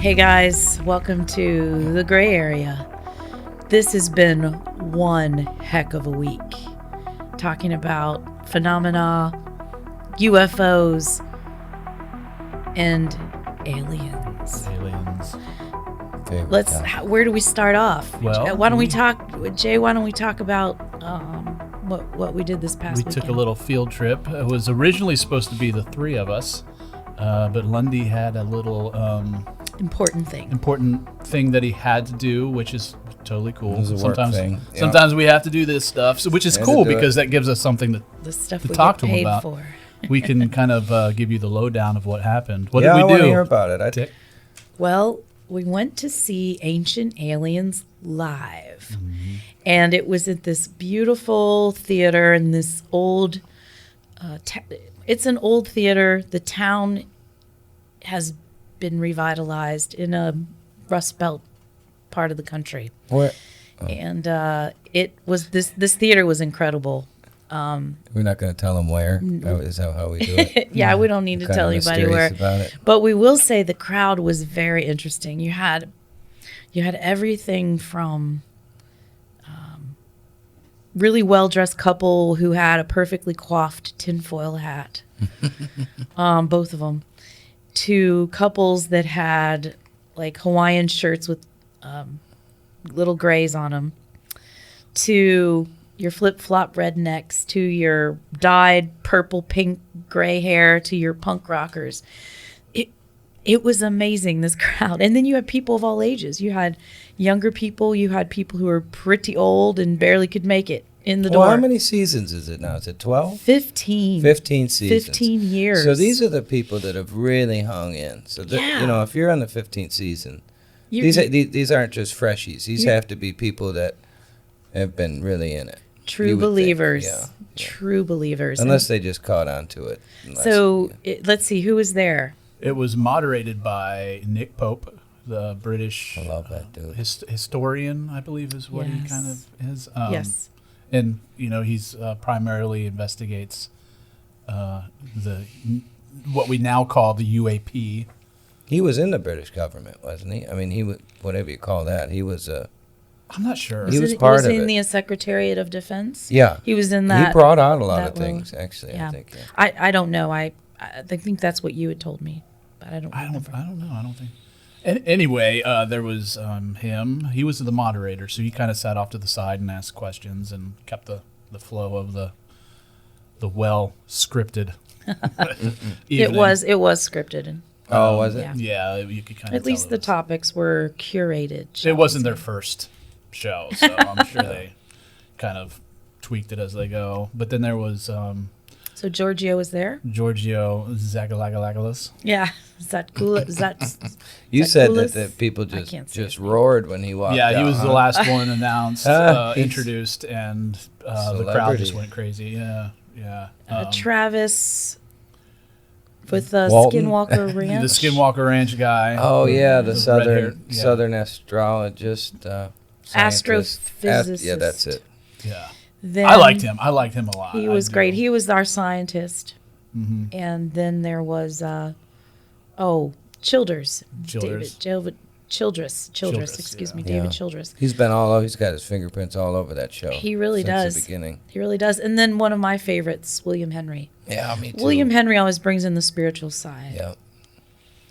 Hey guys, welcome to the gray area. This has been one heck of a week. Talking about phenomena, UFOs, and aliens. Where do we start off? Well, why don't we talk, Jay? Why don't we talk about what we did this past weekend? We took a little field trip. It was originally supposed to be the three of us, but Lundy had a little important thing that he had to do, which is totally cool. It was a work thing. Sometimes we have to do this stuff, which is cool because that gives us something to talk to him about. For. We can kind of give you the lowdown of what happened. What did we do? I want to hear about it. Well, we went to see Ancient Aliens live, and it was at this beautiful theater in this old. It's an old theater. The town has been revitalized in a Rust Belt part of the country. Where? Oh. And it was this theater was incredible. We're not going to tell them where. Is that how we do it? Yeah, we don't need to tell anybody where. About it. But we will say the crowd was very interesting. You had everything from really well-dressed couple who had a perfectly coiffed tinfoil hat, both of them, to couples that had like Hawaiian shirts with little grays on them, to your flip-flop rednecks, to your dyed purple, pink, gray hair, to your punk rockers. It was amazing, this crowd. And then you had people of all ages. You had younger people. You had people who were pretty old and barely could make it in the door. Well, how many seasons is it now? Is it 12? 15. 15 seasons. 15 years. So these are the people that have really hung in. So, if you're on the 15th season, these aren't just freshies. These have to be people that have been really in it. True believers. True believers. Unless they just caught on to it. Let's see, who was there? It was moderated by Nick Pope, the British I love that dude. Historian, I believe is what he kind of is. Yes. And, he's primarily investigates what we now call the UAP. He was in the British government, wasn't he? I mean, he was, whatever you call that. He was I'm not sure. He was part of it. Was he in the Secretariat of Defense? Yeah. He was in that. He brought out a lot of things, actually, yeah. I think. Yeah. I don't know. I think that's what you had told me, but I don't know. I don't think. Anyway, there was him. He was the moderator, so he kind of sat off to the side and asked questions and kept the flow of the well-scripted It was scripted. Oh, was it? Yeah, you could kind of at least the topics were curated. It wasn't their first show, so I'm sure they kind of tweaked it as they go. But then there was so Giorgio was there. Giorgio Zagalagalagalis. Yeah, you said that people just roared when he walked out. Yeah, he was the last one announced, introduced, and the crowd just went crazy. Yeah. Travis with the Walton? Skinwalker Ranch. The Skinwalker Ranch guy. Oh yeah, the southern astrologist, astrophysicist. Yeah, that's it. Yeah. Then I liked him a lot. He was great. He was our scientist. Mm-hmm. And then there was Childress. David Childress. Excuse me, David Childress. He's got his fingerprints all over that show. He really does. Since the beginning. He really does. And then one of my favorites, William Henry. Yeah, me too. William Henry always brings in the spiritual side. Yeah.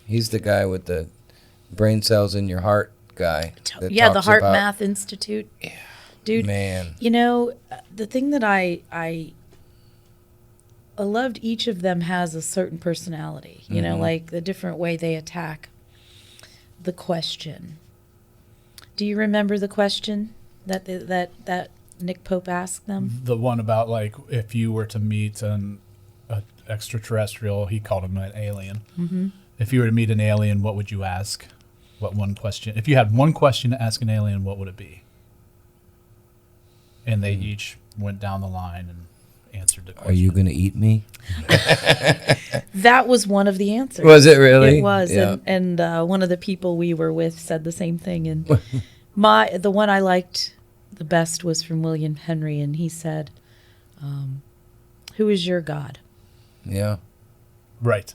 He's the guy with the brain cells in your heart guy. The Heart Math Institute. Yeah. Dude, man. The thing that I loved, each of them has a certain personality, like the different way they attack the question. Do you remember the question that Nick Pope asked them? The one about, like, if you were to meet an extraterrestrial, he called him an alien. Mm-hmm. If you were to meet an alien, what would you ask? What one question? If you had one question to ask an alien, what would it be? And they each went down the line and answered the question. Are you going to eat me? That was one of the answers. Was it really? It was. Yeah. And one of the people we were with said the same thing. And the one I liked the best was from William Henry. And he said, who is your God? Yeah. Right.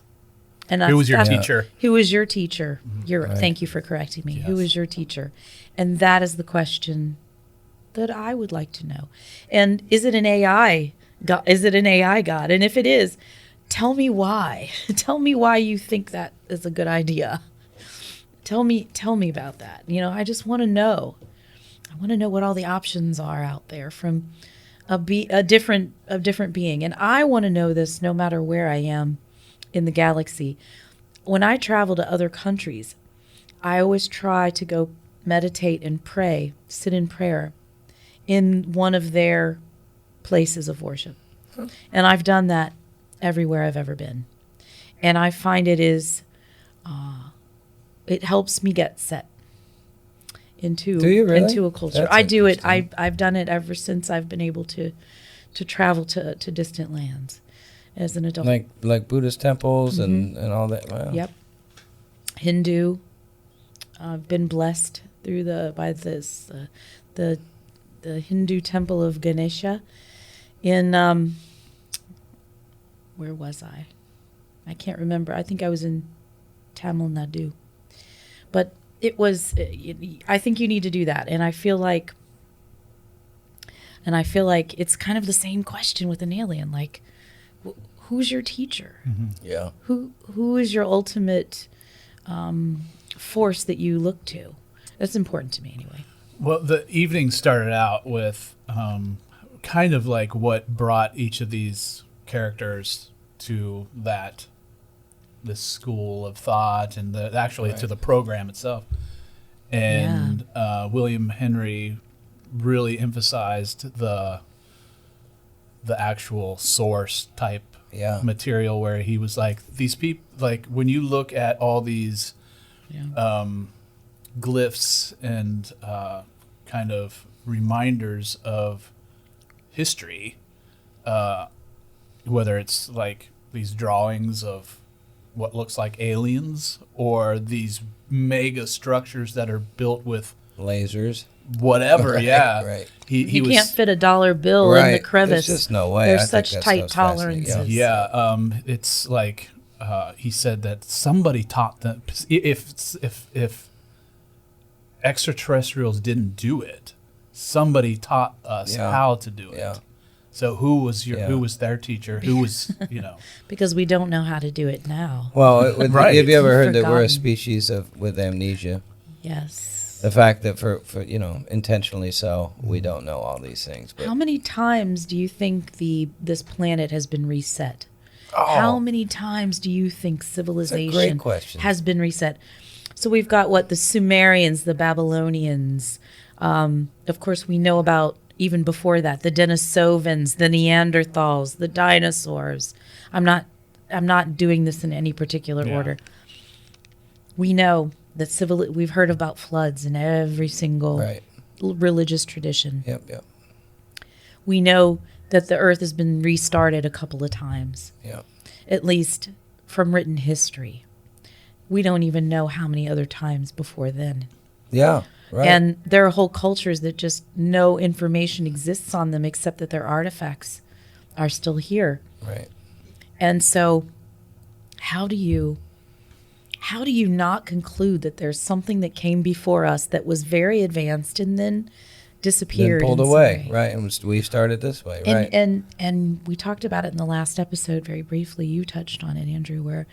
And Who was your that's- teacher? Who was your teacher? Right. Thank you for correcting me. Who Yes. was your teacher? And that is the question that I would like to know. And is it an AI God? Is it an AI God? And if it is, tell me why. Tell me why you think that is a good idea. Tell me about that. I just want to know. I want to know what all the options are out there from a different being. And I want to know this no matter where I am in the galaxy. When I travel to other countries, I always try to go meditate and pray, sit in prayer in one of their places of worship. And I've done that everywhere I've ever been. And I find it helps me get set into Do you really? into a culture. That's I do it. interesting. I've done it ever since I've been able to travel to distant lands as an adult. Like Buddhist temples and all that. Wow. Yep. Hindu. I've been blessed through the Hindu temple of Ganesha in where was I? I can't remember. I think I was in Tamil Nadu. But it was I think you need to do that, and I feel like it's kind of the same question with an alien, like who's your teacher? Yeah. Who is your ultimate force that you look to? That's important to me anyway. Well, the evening started out with kind of like what brought each of these characters to this school of thought and to the program itself. And William Henry really emphasized the actual source type material, where he was like, these people, like when you look at all these glyphs and kind of reminders of history, whether it's like these drawings of what looks like aliens or these mega structures that are built with Lasers. whatever, Right. He was, can't fit a dollar bill in the crevice. There's just no way. There's I think such that tight stuff's fascinating. tolerances. it's like he said that somebody taught them. If extraterrestrials didn't do it, somebody taught us how to do it. Yeah. So who was their teacher? Who was Because we don't know how to do it now. Well, Right. have you ever heard that we're a Forgotten. species with amnesia? Yes. The fact that for intentionally so, we don't know all these things. But How many times do you think this planet has been reset? Oh. How many times do you think civilization question. has been reset? So we've got the Sumerians, the Babylonians. Of course, we know about even before that the Denisovans, the Neanderthals, the dinosaurs. I'm not doing this in any particular order. We know that we've heard about floods in every single religious tradition. Yep. We know that the earth has been restarted a couple of times, Yep. at least from written history. We don't even know how many other times before then. Yeah. Right. And there are whole cultures that just no information exists on them except that their artifacts are still here. Right. And so how do you not conclude that there's something that came before us that was very advanced and then disappeared, Then pulled in some away. way? Right. And we started this way. And, Right. and we talked about it in the last episode very briefly. You touched on it, Andrew, where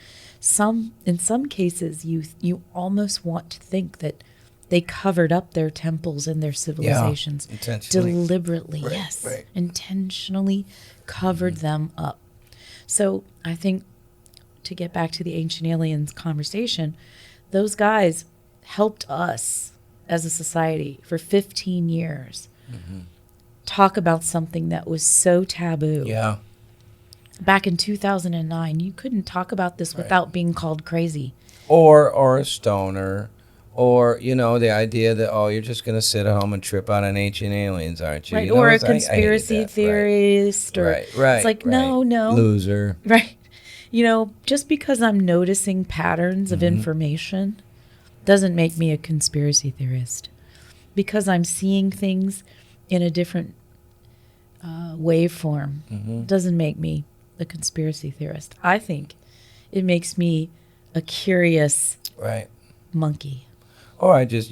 in some cases you almost want to think that they covered up their temples and their civilizations intentionally. deliberately. Right, Yes, right. intentionally covered them up. So I think, to get back to the ancient aliens conversation, those guys helped us as a society for 15 years talk about something that was so taboo. Yeah. Back in 2009, you couldn't talk about this without being called crazy. Or a stoner. Or, the idea that, you're just going to sit at home and trip out on ancient aliens, aren't you? Right, You know, or a I hated conspiracy that. theorist. Or Right. it's like, no. Loser. Right. Just because I'm noticing patterns of information doesn't make me a conspiracy theorist. Because I'm seeing things in a different waveform doesn't make me a conspiracy theorist. I think it makes me a curious Right. monkey. Or I just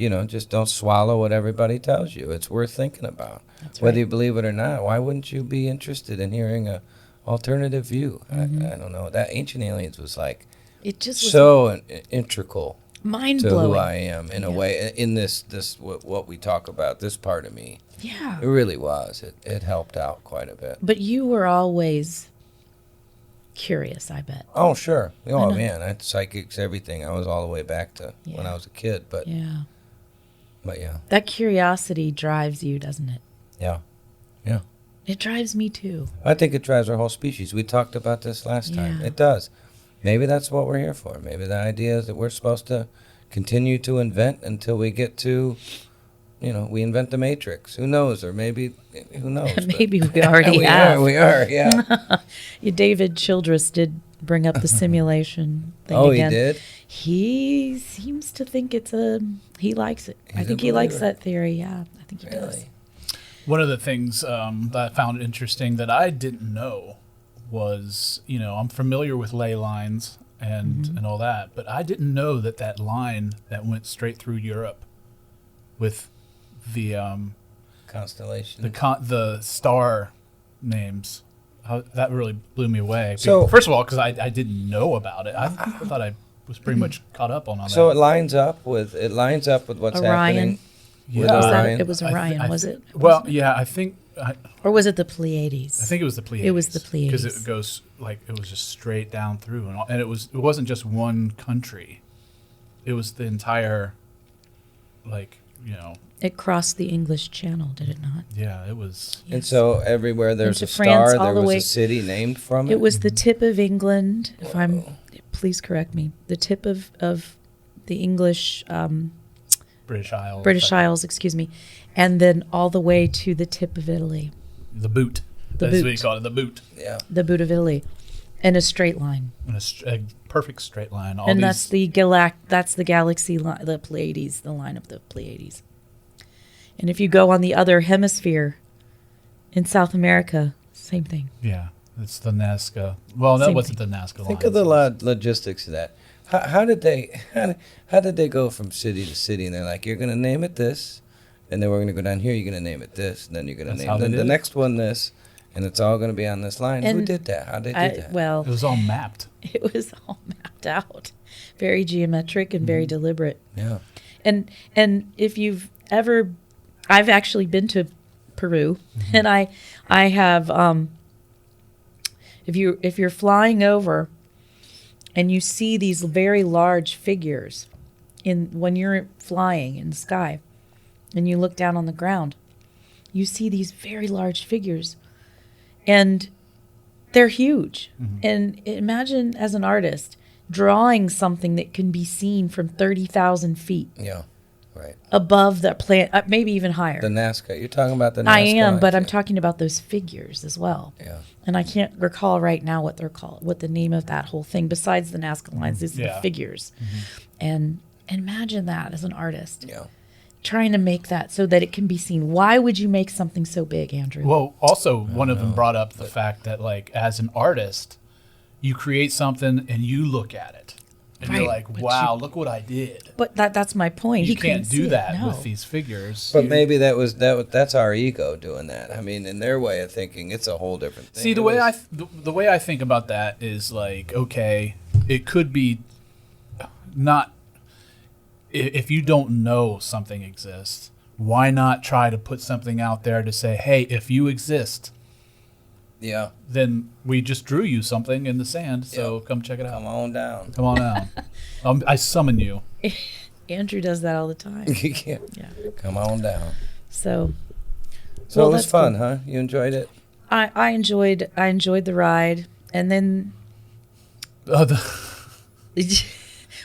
don't swallow what everybody tells you. It's worth thinking about. That's Whether right. you believe it or not, why wouldn't you be interested in hearing a alternative view? I don't know. That Ancient Aliens was like It just was so integral mind to who blowing. I am in a way. In this what we talk about, this part of me, Yeah. it really was. It helped out quite a bit. But you were always curious, I bet. Oh sure. Oh know. man, I had psychics, everything. I was all the way back to when I was a kid. But Yeah. yeah, That curiosity drives you, doesn't it? yeah. It drives me too. I think it drives our whole species. We talked about this last time. Yeah. It does. Maybe that's what we're here for. Maybe the idea is that we're supposed to continue to invent until we get to, we invent the Matrix. Who knows? Or maybe, who knows? Maybe we already we have. We are, yeah. David Childress did bring up the simulation thing Oh, again. he did? He seems to think he likes it. I He's think a he likes believer. that theory, yeah. I think he does. Really? One of the things that I found interesting that I didn't know was, I'm familiar with ley lines and all that, but I didn't know that line that went straight through Europe with the Constellation. the star names. That really blew me away. So- First of all, because I didn't know about it, I thought I was pretty much caught up on all that. So it lines up with what's Orion. happening. Yeah. With Orion. It was Orion, I was it? Well, yeah, I think Or was it the Pleiades? I think it was the Pleiades. It was the because Pleiades. it goes it was just straight down through, and it wasn't just one country. It was the entire, It crossed the English Channel, did it not? yeah, it was. And so everywhere there's Into a star, France, all there the was way- a city named from it. It was the tip of England, please correct me, the tip of the English, British Isles. British Isles, excuse me, and then all the way to the tip of Italy, The boot. The That's what boot. you call it, the boot. Yeah. the boot of Italy, in a straight line. In a perfect straight line. All And these, that's the galaxy line, the Pleiades, the line of the Pleiades. And if you go on the other hemisphere in South America, same thing. yeah, it's the Nazca. Well, that Same wasn't the Nazca Think line. of the logistics of that. How did they go from city to city? And they're like, you're going to name it this, and then we're going to go down here. You're going to name it this, and then you're going to That's how name they the did it? next one this, and it's all going to be on this line. Who And did that? How did they do that? Well, It was all mapped. it was all mapped out, very geometric and very deliberate. Yeah. And if you've ever, I've actually been to Peru, and I have. If you're flying over, and you see these very large figures, when you're flying in the sky, and you look down on the ground, you see these very large figures, and they're huge. And imagine as an artist drawing something that can be seen from 30,000 feet Yeah. Right. above the planet, maybe even higher. The Nazca. You're talking about the Nazca. I am, but I'm lines, talking about those figures as well. Yeah. And I can't recall right now what they're called, what the name of that whole thing, besides the Nazca lines, these are Yeah. the figures. And imagine that as an artist, Yeah. trying to make that so that it can be seen. Why would you make something so big, Andrew? Well, also, one of them brought up the fact that, as an artist, you create something and you look at it. And you're Right, like, but wow, look what I did. But that's my point. You He couldn't can't see do it, that no. with these figures. But You- maybe that's our ego doing that. I mean, in their way of thinking, it's a whole different thing. See, the It way was- the way I think about that is okay, it could be not if you don't know something exists, why not try to put something out there to say, hey, if you exist, Yeah. then we just drew you something in the sand, so come check it out. Come on down. Come on down. I summon you. Andrew does that all the time. Yeah. Yeah. Come on down. So So Well, it was that's fun, cool. huh? You enjoyed it? I enjoyed the ride, and then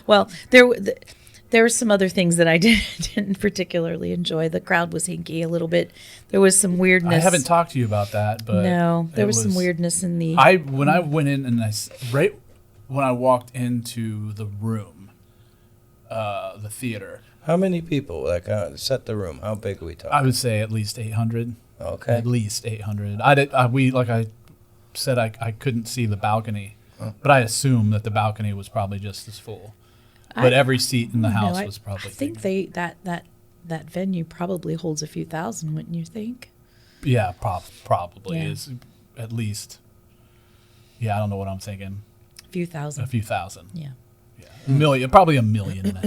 well, there were some other things that I didn't particularly enjoy. The crowd was hinky a little bit. There was some weirdness. I haven't talked to you about that, but No, there it was some weirdness in the. When I went in and right when I walked into the room, the theater, How many people? Set the room. How big are we talking? I would say at least 800. Okay. At least 800. We like I said, I couldn't see the balcony. But I assume that the balcony was probably just as full. But every seat in the house was probably I think taken. that venue probably holds a few thousand, wouldn't you think? Yeah, probably Yeah. is at least. Yeah, I don't know what I'm thinking. A few thousand. A few thousand. Yeah. Yeah. A million, probably 1.5 million.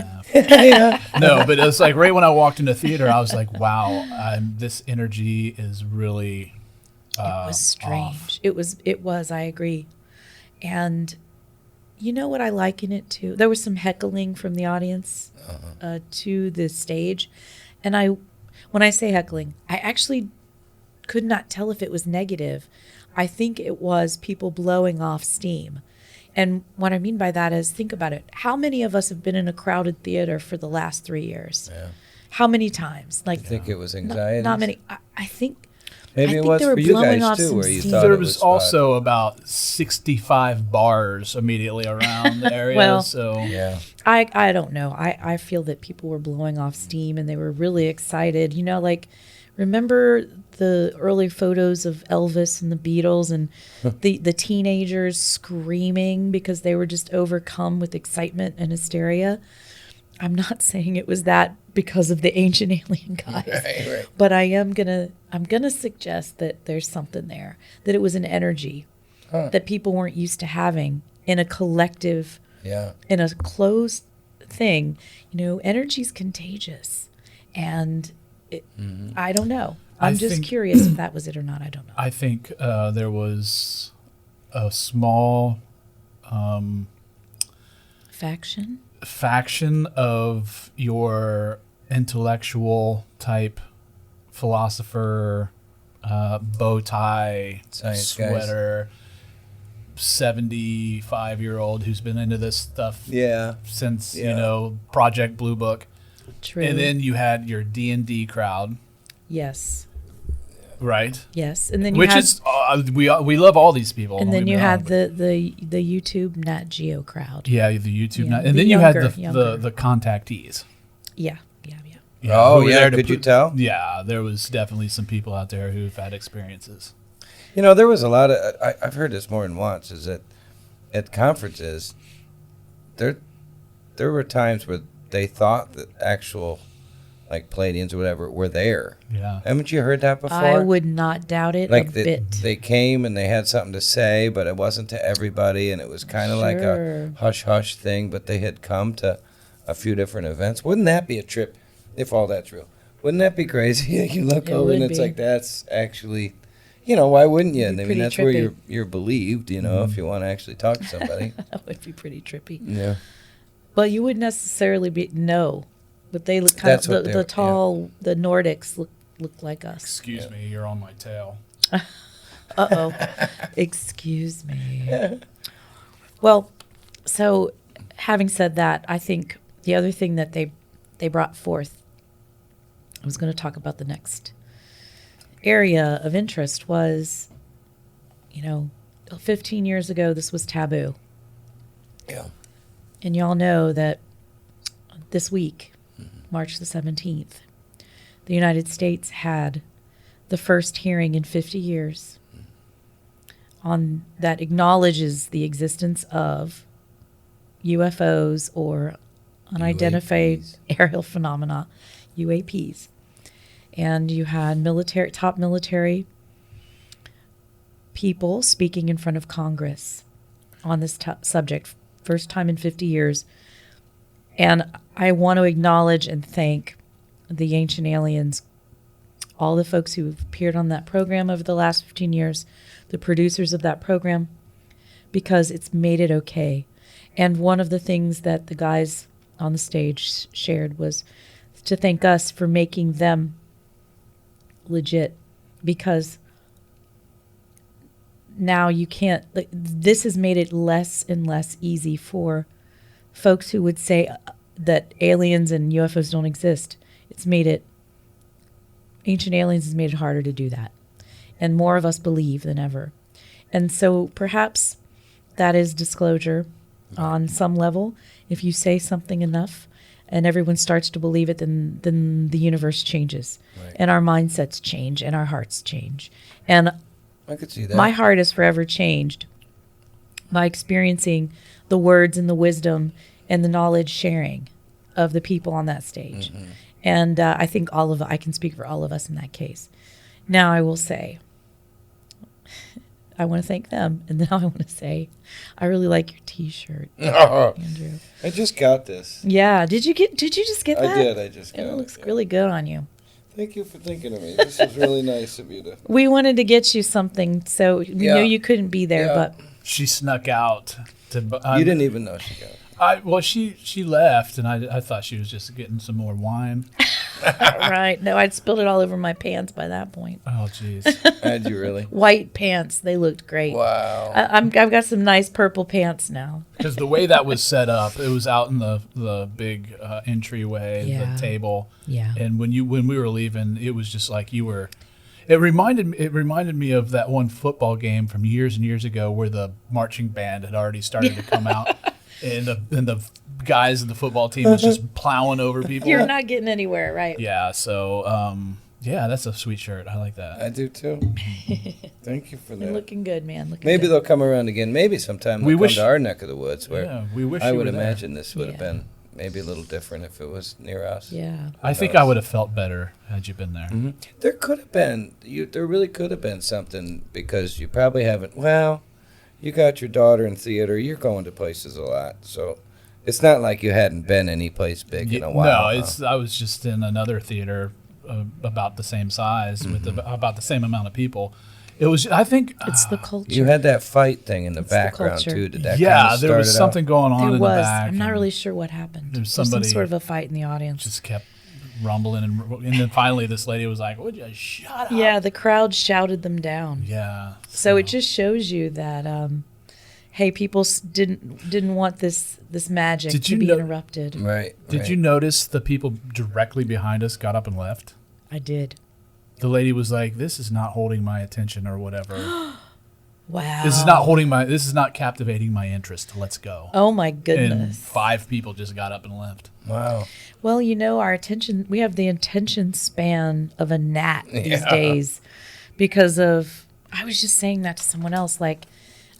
No, but it's like right when I walked into the theater, I was like, wow, this energy is really It was strange. off. It was, I agree. And you know what I liken it to? There was some heckling from the audience to the stage. And when I say heckling, I actually could not tell if it was negative. I think it was people blowing off steam. And what I mean by that is, think about it. How many of us have been in a crowded theater for the last 3 years? Yeah. How many times? Like, I think it was anxiety. not many. I think. Maybe I it think was they were for you blowing guys off too, some where you steam. thought There it was was also about 65 bars immediately around the area. Well, so Yeah. I don't know. I feel that people were blowing off steam and they were really excited. You know, like, remember the early photos of Elvis and the Beatles and the teenagers screaming because they were just overcome with excitement and hysteria? I'm not saying it was that because of the ancient alien guys, Right. but I'm gonna suggest that there's something there, that it was an energy that people weren't used to having in a collective, Yeah. in a closed thing. You know, energy's contagious, and I don't know. I'm I just think- curious if that was it or not. I don't know. I think there was a small faction of your intellectual type philosopher, bow tie, Science guys. sweater, 75-year-old who's been into this stuff Yeah. since Yeah. Project Blue Book. True. And then you had your D&D crowd, yes, right? yes, and then you Which had, is we love all these people. and don't then get me you wrong, had but- the YouTube Nat Geo crowd. the YouTube, Yeah, and then the you had younger. the contactees. Yeah. Oh, who were yeah, there to could you tell? Yeah, there was definitely some people out there who've had experiences. You know, there was a lot of. I've heard this more than once. Is that at conferences, there were times where they thought that actual, like Palladians or whatever, were there. Yeah. Haven't you heard that before? I would not doubt it like a they, bit. they came and they had something to say, but it wasn't to everybody, and it was kind of like a Sure. hush hush thing. But they had come to a few different events. Wouldn't that be a trip? If all that's real, wouldn't that be crazy? You look It over and would it's be. like that's actually, why wouldn't you? It'd be I mean, pretty that's where trippy. you're believed. If you want to actually talk to somebody. That would be pretty trippy. Yeah. But you wouldn't necessarily know. But they look kind That's what of they the were- tall, the Nordics look like us. Excuse me, you're on my tail. Uh-oh. Excuse me. Well, so having said that, I think the other thing that they brought forth, I was going to talk about the next area of interest was, 15 years ago, this was taboo. Yeah. And y'all know that this week, March the 17th, the United States had the first hearing in 50 years on that acknowledges the existence of UFOs or unidentified aerial phenomena, UAPs. And you had top military people speaking in front of Congress on this subject, first time in 50 years. And I want to acknowledge and thank the Ancient Aliens, all the folks who have appeared on that program over the last 15 years, the producers of that program, because it's made it okay. And one of the things that the guys on the stage shared was to thank us for making them legit, because now you can't, this has made it less and less easy for folks who would say that aliens and UFOs don't exist. It's made it, Ancient Aliens has made it harder to do that. And more of us believe than ever. And so perhaps that is disclosure on some level. If you say something enough and everyone starts to believe it, then the universe changes. Right. And our mindsets change and our hearts change. And I could see that. my heart is forever changed by experiencing the words and the wisdom and the knowledge sharing of the people on that stage. And I think I can speak for all of us in that case. Now I will say, I want to thank them. And then I want to say, I really like your T-shirt, Andrew. I just got this. Yeah. Did you just get that? I did. I just got it. It looks really good on you. Thank you for thinking of me. This is really nice of you to. We wanted to get you something, so we knew you couldn't be there, Yeah. but She snuck out to. You didn't even know she got it. She left, and I thought she was just getting some more wine. right. No, I'd spilled it all over my pants by that point. Oh, jeez. Had you really? White pants, they looked great. Wow. I've got some nice purple pants now. Because the way that was set up, it was out in the big entryway, Yeah. the table. Yeah. And when we were leaving, it was just like you were. It reminded me of that one football game from years and years ago where the marching band had already started to come out, and the guys in the football team was just plowing over people. You're not getting anywhere, right? Yeah. So yeah, that's a sweet shirt. I like that. I do too. Thank you for You're that. looking good, man. Maybe good. they'll come around again. Maybe sometime We they'll wish- come to our neck of the woods where Yeah, we wish I you would were there. imagine this would have Yeah. been maybe a little different if it was near us. Yeah. I think I would have felt better had you been there. Mm-hmm. There could have been. There really could have been something because you probably haven't. Well, you got your daughter in theater. You're going to places a lot, so it's not like you hadn't been any place big in a while. No, I was just in another theater about the same size with about the same amount of people. It was, I think, It's the culture. You had that fight thing in the It's the background culture. too. Did that? yeah, kinda there was start it something going on there in was. the back. I'm not and really sure what happened. There's Some somebody- sort of a fight in the audience. just kept rumbling, and then finally this lady was like, "Would you shut up?" Yeah, the crowd shouted them down. Yeah. So it just shows you that, hey, people didn't want this magic Did to you be know- interrupted. Right. Did you notice the people directly behind us got up and left? I did. The lady was like, "This is not holding my attention," or whatever. Wow. This is not captivating my interest. Let's go. Oh my And goodness. 5 people just got up and left. Wow. Well, we have the attention span of a gnat these Yeah. days because of, I was just saying that to someone else, like,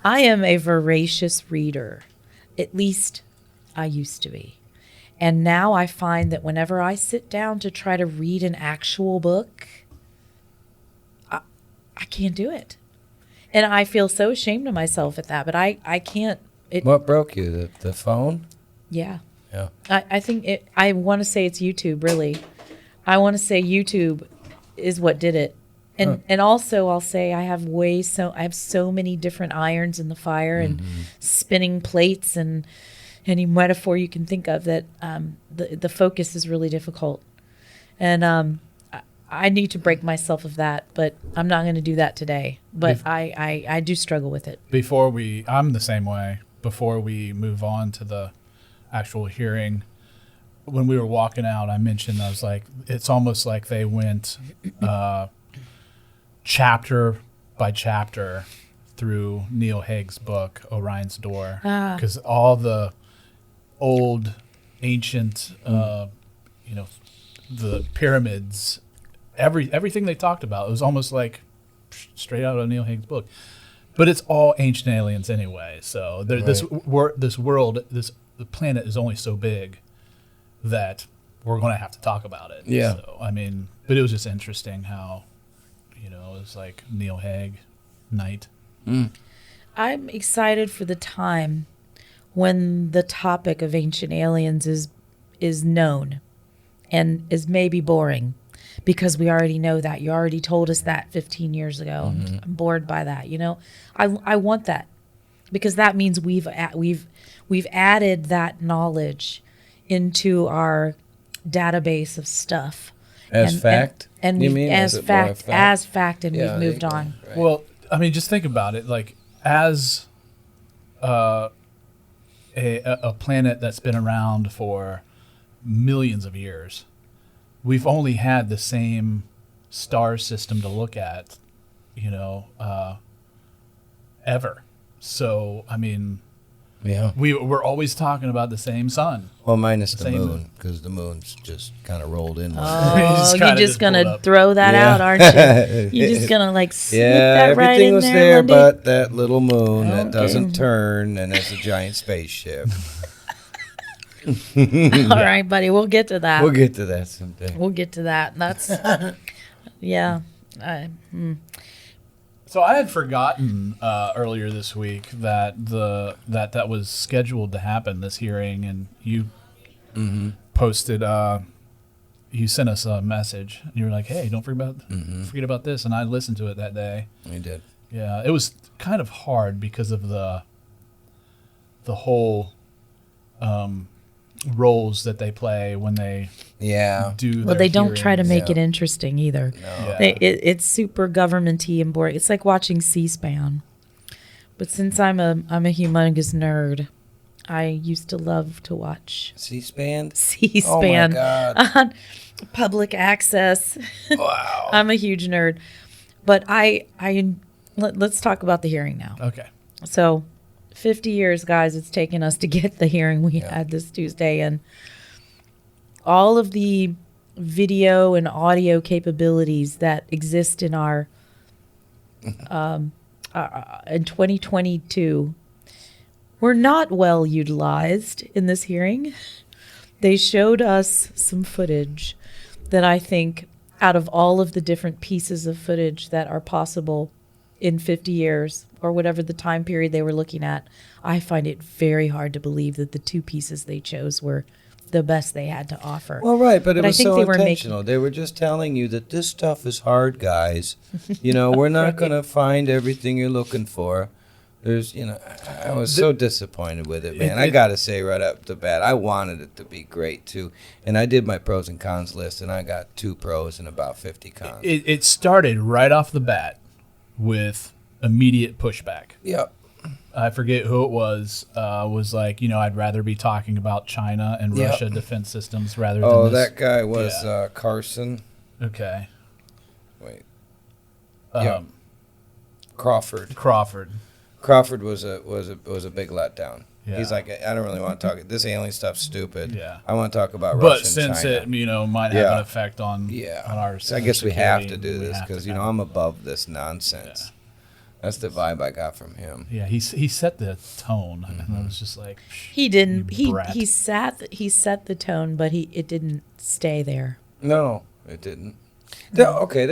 I am a voracious reader. At least I used to be. And now I find that whenever I sit down to try to read an actual book, I can't do it. And I feel so ashamed of myself at that, but I can't. What broke you? The phone? Yeah. Yeah. I think I want to say it's YouTube, really. I want to say YouTube is what did it. And also I'll say I have so many different irons in the fire and spinning plates and any metaphor you can think of that the focus is really difficult. And I need to break myself of that, but I'm not going to do that today. But I do struggle with it. I'm the same way. Before we move on to the actual hearing, when we were walking out, I mentioned, I was like, it's almost like they went chapter by chapter through Neil Haig's book, Orion's Door. Because all the old, ancient, the pyramids, everything they talked about, it was almost like straight out of Neil Haig's book. But it's all ancient aliens anyway. So this world, the planet is only so big that we're going to have to talk about it. Yeah. So, I mean, but it was just interesting how, it was like Neil Haig night. I'm excited for the time when the topic of ancient aliens is known and is maybe boring because we already know that. You already told us that 15 years ago. I'm bored by that. I want that because that means we've added that knowledge into our database of stuff As fact? and You we've- mean? as Is it more fact, fact? as fact, and Yeah, we've moved there you on. go. Right. Well, I mean, just think about it. Like, as a planet that's been around for millions of years, we've only had the same star system to look at, ever. So, I mean, Yeah. We're always talking about the same sun. Well, minus the Same. moon, because the moon's just kind of rolled in. Oh, Just you're kinda just just pulled gonna up. throw that Yeah. out, aren't you? You're just gonna like slip Yeah, that right everything in was there, there, Lundy? but that little moon that Okay. doesn't turn and it's a giant spaceship. All right, buddy. We'll get to that. We'll get to that someday. We'll get to that. That's yeah. So I had forgotten earlier this week that that was scheduled to happen, this hearing, and you posted. You sent us a message. And you were like, "Hey, don't forget about this." And I listened to it that day. We did. Yeah, it was kind of hard because of the whole roles that they play when they Yeah. do. Well, their they don't try to hearings. make it interesting either. No. Yeah. It's super government-y and boring. It's like watching C-SPAN. But since I'm a humongous nerd, I used to love to watch C-SPAN? C-SPAN Oh, my God. on public access. Wow. I'm a huge nerd. But let's talk about the hearing now. Okay. So 50 years, guys, it's taken us to get the hearing we had this Tuesday. And all of the video and audio capabilities that exist in our in 2022 were not well utilized in this hearing. They showed us some footage that I think, out of all of the different pieces of footage that are possible in 50 years or whatever the time period they were looking at, I find it very hard to believe that the two pieces they chose were the best they had to offer. Well, right, but it But I was think so they were intentional. They were just telling you that this stuff is hard, guys. You know, we're not going to find everything you're looking for. There's, I was so disappointed with it, man. I got to say right up the bat, I wanted it to be great, too. And I did my pros and cons list, and I got 2 pros and about 50 cons. It started right off the bat with immediate pushback. Yep. I forget who it was like, I'd rather be talking about China and Yep. Russia defense systems rather than Oh, this. that guy was Yeah. Carson. Okay. Wait. Um, Crawford. Crawford was a big letdown. Yeah. He's like, I don't really want to talk. This alien stuff's stupid. Yeah. I want to talk about But Russia and since China. it, might have Yeah. an effect on our So I guess we have to security, do we this have to because, kind of- I'm above this nonsense. That's the vibe I got from him. Yeah, he set the tone, and I was just like, He didn't. You He brat. he set the tone, but it didn't stay there. No, it didn't. There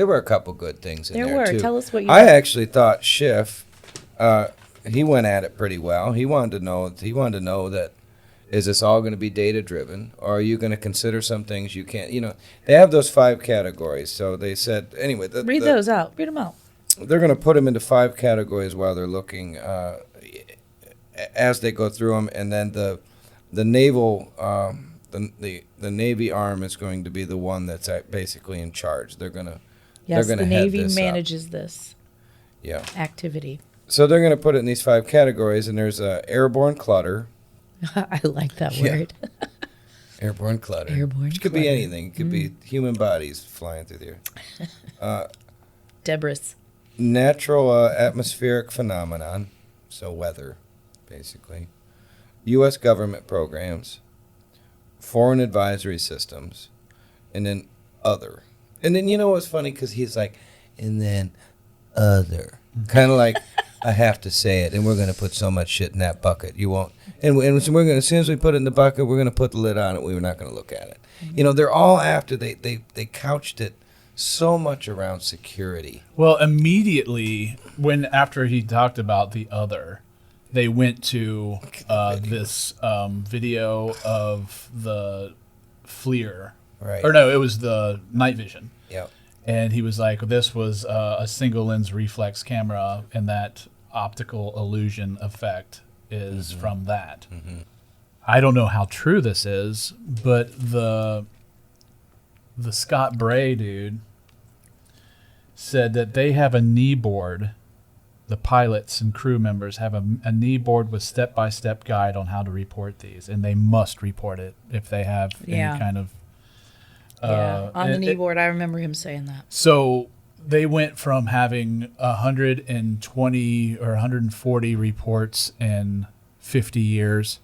were a couple good things in There there, were. too. Tell us what you. I actually thought Schiff, he went at it pretty well. He wanted to know that, is this all going to be data driven, or are you going to consider some things you can't? They have those 5 categories. So they said anyway. Read those out. Read them out. They're going to put them into 5 categories while they're looking as they go through them, and then the naval the Navy arm is going to be the one that's basically in charge. They're gonna Yes, they're the gonna head Navy this up. manages this Yeah. activity. So they're going to put it in these 5 categories, and there's airborne clutter. I like that Yeah. word. Airborne clutter. Airborne Which could be clutter. anything. It could be human bodies flying through the air. Debris. Natural atmospheric phenomenon, so weather, basically. U.S. government programs, foreign advisory systems, and then other. And then what's funny? Because he's like, and then other. Kind of like, I have to say it, and we're going to put so much shit in that bucket. You won't. And so we're going to, as soon as we put it in the bucket, we're going to put the lid on it. We're not going to look at it. They're all after, they couched it so much around security. well, immediately after he talked about the other, they went to this video of the FLIR. Right. Or no, it was the night vision. Yep. And he was like, this was a single lens reflex camera, and that optical illusion effect is from that. I don't know how true this is, but the Scott Bray dude said that they have a knee board. The pilots and crew members have a knee board with step-by-step guide on how to report these, and they must report it if they have Yeah. any kind of On the and knee board, I remember him saying that. So they went from having 120 or 140 reports in 50 years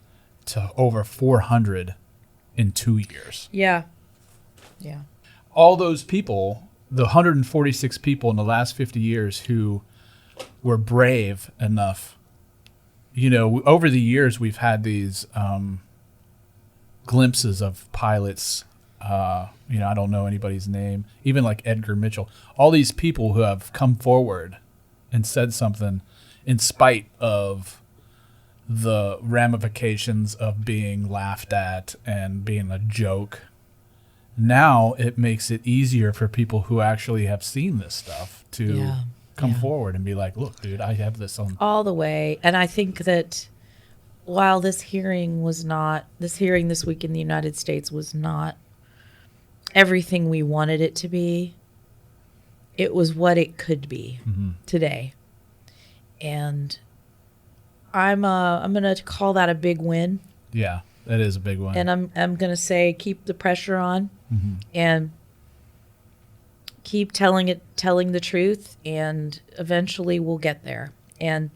to over 400 in 2 years. Yeah. Yeah. All those people, the 146 people in the last 50 years who were brave enough, over the years we've had these glimpses of pilots. I don't know anybody's name, even like Edgar Mitchell. All these people who have come forward and said something in spite of the ramifications of being laughed at and being a joke. Now it makes it easier for people who actually have seen this stuff to come forward and be like, look, dude, I have this on. All the way. And I think that while this hearing this week in the United States was not everything we wanted it to be, it was what it could be today. And I'm going to call that a big win. Yeah, that is a big one. And I'm going to say keep the pressure on and keep telling the truth, and eventually we'll get there. And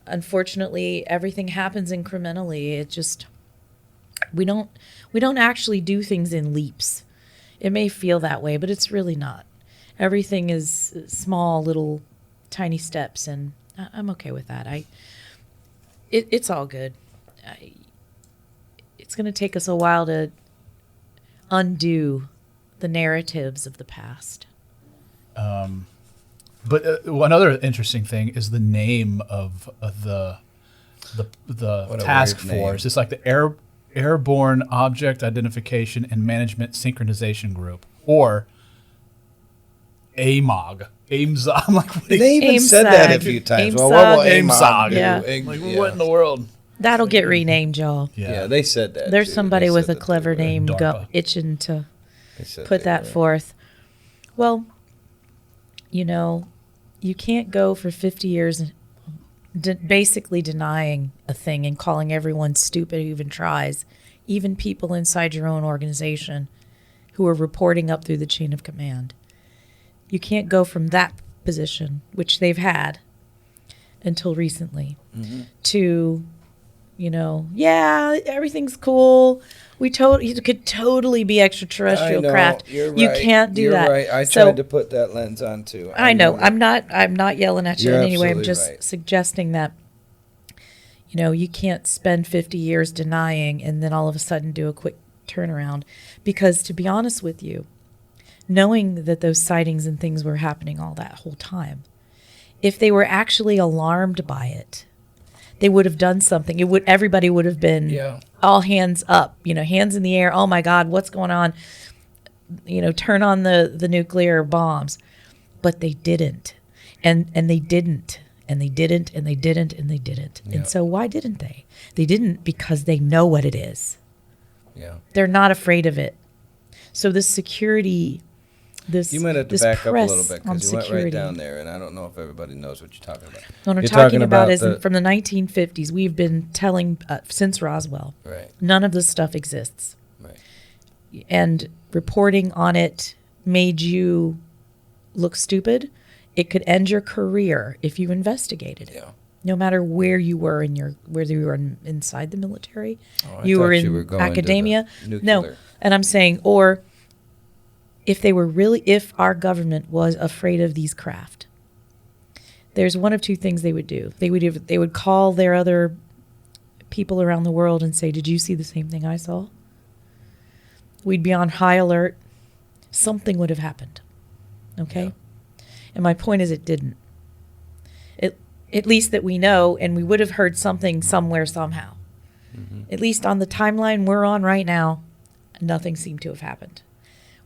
unfortunately, everything happens incrementally. It just we don't actually do things in leaps. It may feel that way, but it's really not. Everything is small, little, tiny steps, and I'm okay with that. It's all good. It's going to take us a while to undo the narratives of the past. But one other interesting thing is the name of the task force. It's like the Airborne Object Identification and Management Synchronization Group, or AMOG. AMSOG. I'm like, what They even said that a few times. Well, what will AMOG do? Yeah. What in the world? That'll get renamed, y'all. Yeah, they said that. There's too. somebody They with said a that clever they were. name DARPA. itching to They said put they that were. forth. Well, you can't go for 50 years basically denying a thing and calling everyone stupid who even tries, even people inside your own organization who are reporting up through the chain of command. You can't go from that position, which they've had until recently, to, everything's cool. You could totally be extraterrestrial I know, craft. You're right. You can't do you're that. Right. I So- tried to put that lens on too. I know. that. I'm not yelling at you You're in any way. I'm absolutely just right. suggesting that, you can't spend 50 years denying and then all of a sudden do a quick turnaround. Because to be honest with you, knowing that those sightings and things were happening all that whole time, if they were actually alarmed by it, they would have done something. Everybody would have been all hands up, hands in the air. Oh my God, what's going on? Turn on the nuclear bombs. But they didn't. And they didn't. And they didn't. And they didn't. And they didn't. Yeah. And so why didn't they? They didn't because they know what it is. Yeah. They're not afraid of it. So this security, You might have to this back up a press little bit on because you went security. right down there, and I don't know if everybody knows what you're talking about. What I'm You're talking about is the- from the 1950s, we've been telling since Roswell, Right. none of this stuff exists. Right. And reporting on it made you look stupid. It could end your career if you investigated it. Yeah. No matter where you were whether you were inside the military, Oh, I you thought were you in were going to the academia. No, nuclear. and I'm saying, or if our government was afraid of these craft, there's one of two things they would do. They would call their other people around the world and say, "Did you see the same thing I saw?" We'd be on high alert. Something would have happened. Okay? Yeah. And my point is it didn't. At least that we know, and we would have heard something somewhere somehow. At least on the timeline we're on right now, nothing seemed to have happened.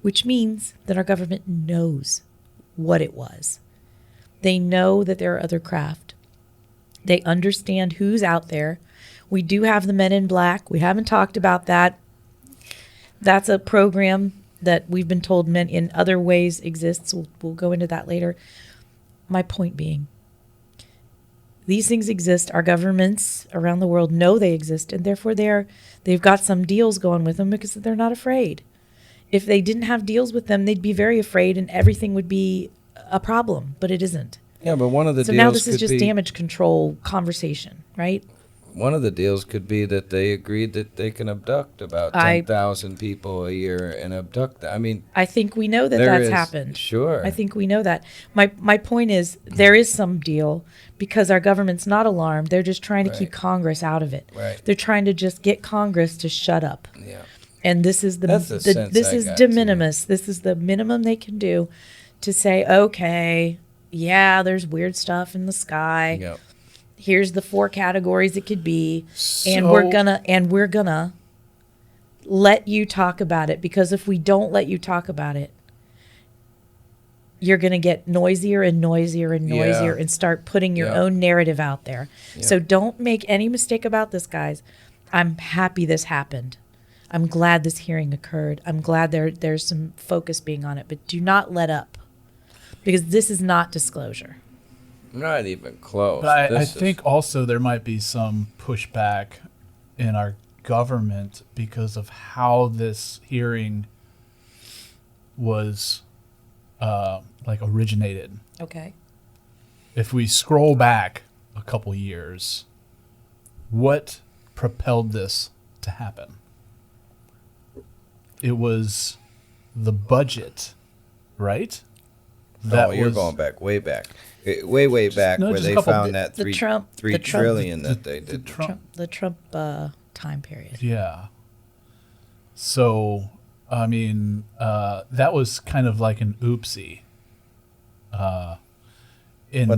Which means that our government knows what it was. They know that there are other craft. They understand who's out there. We do have the Men in Black. We haven't talked about that. That's a program that we've been told in other ways exists. We'll go into that later. My point being, these things exist. Our governments around the world know they exist, and therefore they've got some deals going with them because they're not afraid. If they didn't have deals with them, they'd be very afraid, and everything would be a problem. But it isn't. Yeah, but one of the So deals now this is could just be, damage control conversation, right? one of the deals could be that they agreed that they can abduct about 10,000 people a year and abduct them. I mean, I think we know that there that's is- happened. Sure. I think we know that. My point is there is some deal because our government's not alarmed. They're just trying to keep Right. Congress out of it. Right. They're trying to just get Congress to shut up. Yeah. And this is That's the sense this I is got, de too. minimis. This is the minimum they can do to say, okay, yeah, there's weird stuff in the sky. Yep. Here's the 4 categories it could be, and we're gonna let you talk about it, because if we don't let you talk about it, you're gonna get noisier and noisier and noisier Yeah. and start putting your Yeah. own narrative out there. Yeah. So don't make any mistake about this, guys. I'm happy this happened. I'm glad this hearing occurred. I'm glad there's some focus being on it, but do not let up, because this is not disclosure. Not even close. But I This is- think also there might be some pushback in our government because of how this hearing was originated. Okay. If we scroll back a couple years, what propelled this to happen? It was the budget, right? you're going back, way back. Way back, no, where just a they couple- found that the three Trump- three the Trump- trillion that they did. The Trump time period. Yeah. So, I mean, that was kind of like an oopsie. But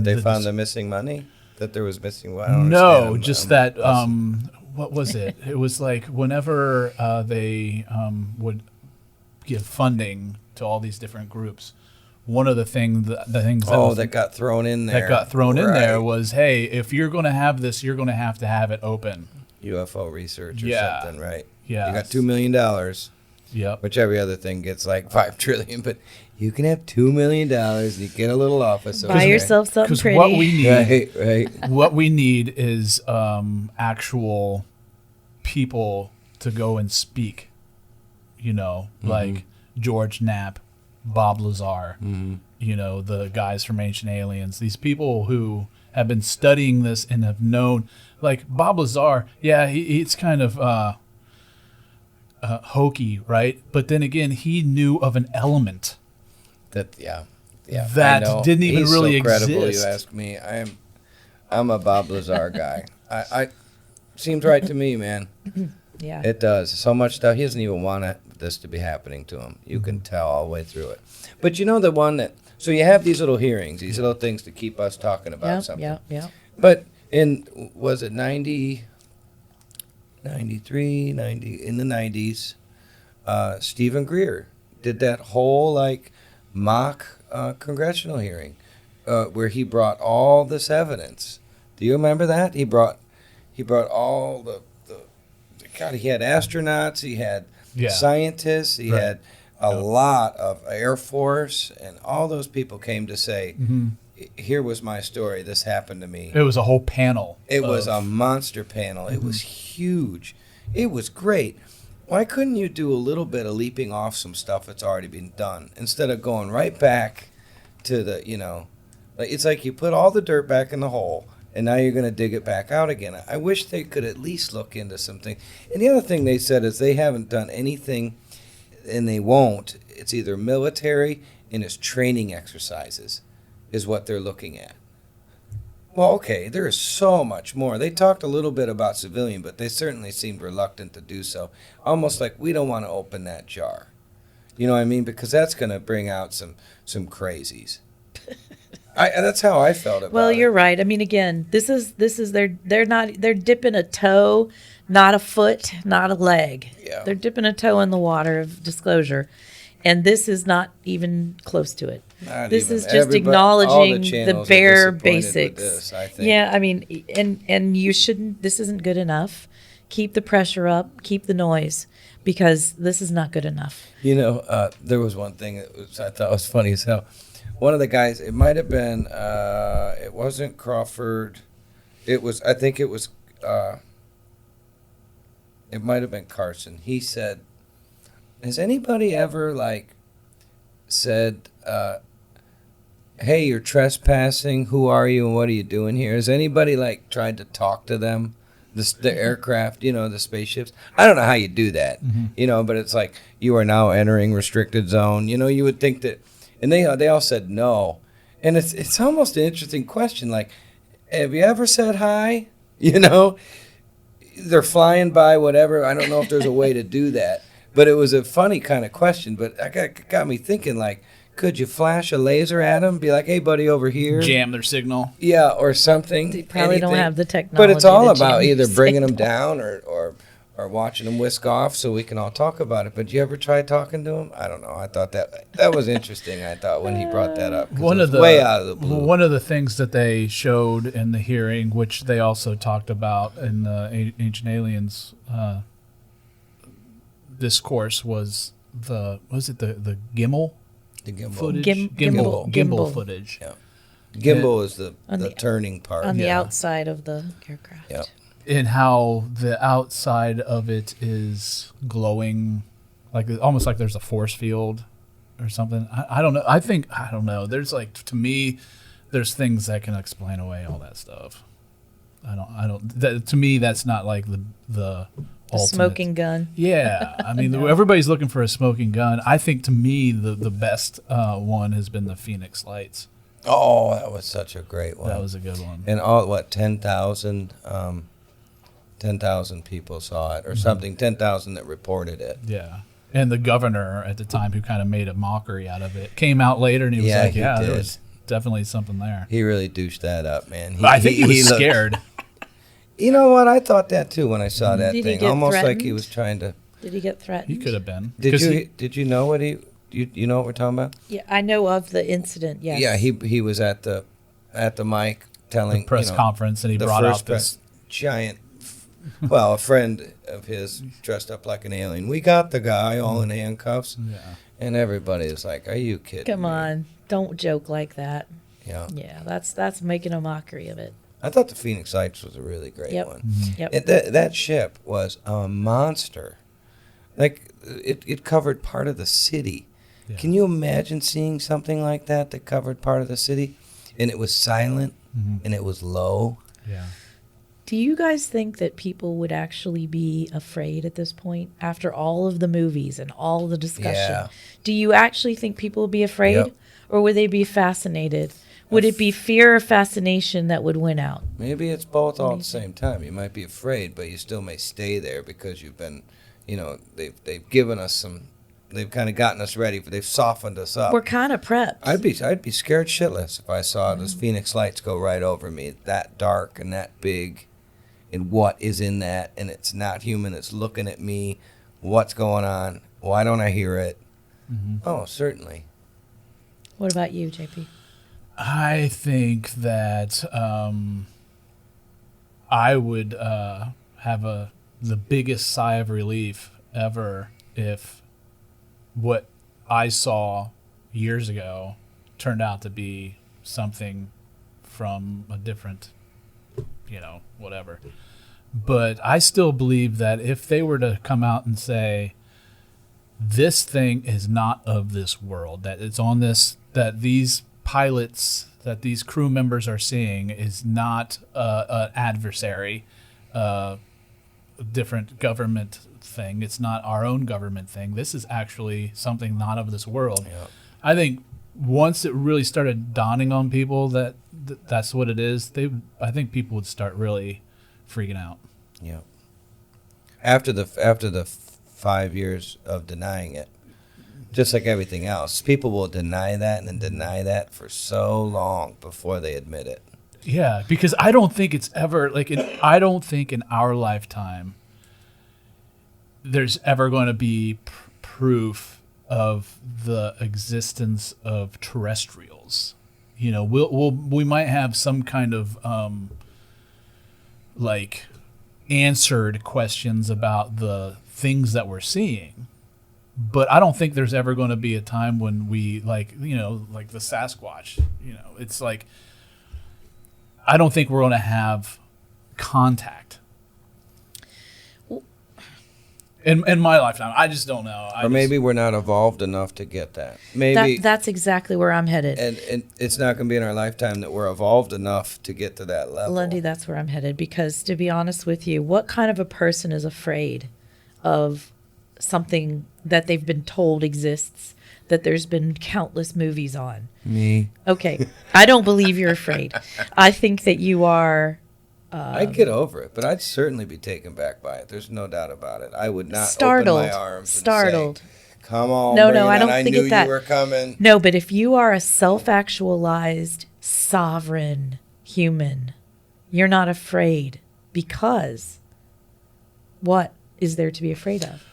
they found the missing money? That there was missing? Well, I don't No, understand. just I'm- that. What was it? It was like whenever they would give funding to all these different groups, one of the things that that got thrown in there. that got thrown in there Right. was, hey, if you're going to have this, you're going to have it open. UFO research or Yeah. something, right? Yeah. You got $2 million, Yep. which every other thing gets like $5 trillion, but you can have $2 million and you get a little office. over Buy there. yourself something Because pretty. what we need, Right. what we need is actual people to go and speak. You know, like George Knapp, Bob Lazar. You know, the guys from Ancient Aliens. These people who have been studying this and have known, like Bob Lazar. Yeah, it's kind of hokey, right? But then again, he knew of an element Yeah. that I know. didn't even He's really so credible, exist. You ask me. I'm a Bob Lazar guy. I seems right to me, man. Yeah. It does. So much stuff. He doesn't even want this to be happening to him. You can tell all the way through it. But you know the one that. So you have these little hearings, these little things to keep us talking about something. Yeah. But was it 90, 93, 90, in the 90s, Stephen Greer did that whole mock congressional hearing where he brought all this evidence. Do you remember that? He brought all the God, he had astronauts, he had scientists, he had a lot of Air Force, and all those people came to say, here was my story. This happened to me. It was a whole panel. It was a monster panel. It was huge. It was great. Why couldn't you do a little bit of leaping off some stuff that's already been done instead of going right back to it's like you put all the dirt back in the hole and now you're going to dig it back out again. I wish they could at least look into something. And the other thing they said is they haven't done anything, and they won't. It's either military and it's training exercises is what they're looking at. Well, okay, there is so much more. They talked a little bit about civilian, but they certainly seemed reluctant to do so. Almost like we don't want to open that jar. You know what I mean? Because that's going to bring out some crazies. That's how I felt about it. Well, you're right. I mean, again, this is they're dipping a toe, not a foot, not a leg. Yeah. They're dipping a toe in the water of disclosure, and this is not even close to it. Not This even. is just All the acknowledging the channels are bare disappointed with basics. this, I think. Yeah, I mean, and you shouldn't. This isn't good enough. Keep the pressure up. Keep the noise, because this is not good enough. You know, there was one thing that I thought was funny as hell. One of the guys, it might have been, it wasn't Crawford. It was, I think it was, it might have been Carson. He said, has anybody ever, said, hey, you're trespassing. Who are you and what are you doing here? Has anybody, tried to talk to them the aircraft, the spaceships. I don't know how you do that, but it's like you are now entering restricted zone. You would think that, and they all said no, and it's almost an interesting question. Like, have you ever said hi? They're flying by, whatever. I don't know if there's a way to do that, but it was a funny kind of question. But I got me thinking, like, could you flash a laser at them? Be like, hey, buddy, over here. Jam their signal. Yeah, or something. They probably don't have the technology. But it's all to about jam either your bringing them signal. down or watching them whisk off so we can all talk about it. But you ever try talking to them? I don't know. I thought that was interesting. I thought when he brought that up. 'Cause it was way out of the blue. One of the things that they showed in the hearing, which they also talked about in the Ancient Aliens discourse, was the gimbal The gimbal. footage. Gimbal. Footage. Yeah. Gimbal is the On the- turning part. On the Yeah. outside of the aircraft. Yeah. And how the outside of it is glowing, like almost like there's a force field or something. I don't know. I don't know. There's like, to me, there's things that can explain away all that stuff. To me, that's not like the The ultimate. smoking gun. Yeah, I mean, everybody's looking for a smoking gun. I think to me, the best one has been the Phoenix Lights. Oh, that was such a great one. That was a good one. And 10,000 people saw it or something, 10,000 that reported it. Yeah. And the governor at the time, who kind of made a mockery out of it, came out later and he was Yeah, like, he there did. was definitely something there. He really douched that up, man. I think he was looked- scared. You know what? I thought that too when I saw that Did he thing. get Almost like he threatened? was trying to. Did he get threatened? He could have been. Did 'Cause you know what you know what we're talking about? Yeah, I know of the incident. Yes. Yeah, he was at the mic telling the press conference, and he the brought first out this. giant. Well, a friend of his dressed up like an alien. We got the guy all in handcuffs, Yeah. and everybody was like, "Are you kidding?" Come me?" on, don't joke like that. Yeah. Yeah, that's making a mockery of it. I thought the Phoenix Lights was a really great Yep. one. Yep. That ship was a monster. Like it covered part of the city. Yeah. Can you imagine seeing something like that covered part of the city, and it was silent and it was low? Yeah. Do you guys think that people would actually be afraid at this point after all of the movies and all the discussion? Yeah. Do you actually think people would be afraid, Yep. or would they be fascinated? Would it be fear or fascination that would win out? Maybe it's both all at the same time. You might be afraid, but you still may stay there because you've been, they've given us some, they've kind of gotten us ready, they've softened us up. We're kind of prepped. I'd be scared shitless if I saw those Phoenix Lights go right over me, that dark and that big, and what is in that, and it's not human. It's looking at me. What's going on? Why don't I hear it? Oh, certainly. What about you, JP? I think that I would have the biggest sigh of relief ever if what I saw years ago turned out to be something from a different, whatever. But I still believe that if they were to come out and say, this thing is not of this world, that it's on this, that these pilots, that these crew members are seeing is not an adversary, a different government thing. It's not our own government thing. This is actually something not of this world. Yeah. I think once it really started dawning on people that that's what it is, I think people would start really freaking out. Yeah. After the 5 years of denying it, just like everything else, people will deny that and then deny that for so long before they admit it. Yeah, because I don't think it's ever I don't think in our lifetime there's ever going to be proof of the existence of terrestrials. We might have some kind of answered questions about the things that we're seeing, but I don't think there's ever going to be a time when we like the Sasquatch. It's like I don't think we're going to have contact. In my lifetime, I just don't know. Or maybe we're not evolved enough to get that. Maybe That's exactly where I'm headed. and it's not going to be in our lifetime that we're evolved enough to get to that level. Lundy, that's where I'm headed, because to be honest with you, what kind of a person is afraid of something that they've been told exists, that there's been countless movies on? Me. Okay. I don't believe you're afraid. I think that you are I'd get over it, but I'd certainly be taken back by it. There's no doubt about it. I would not startled. open my arms Startled. and say, come on, No, bring no, it I on. don't I think knew it's that. you were coming. No, but if you are a self-actualized, sovereign human, you're not afraid, because what is there to be afraid of?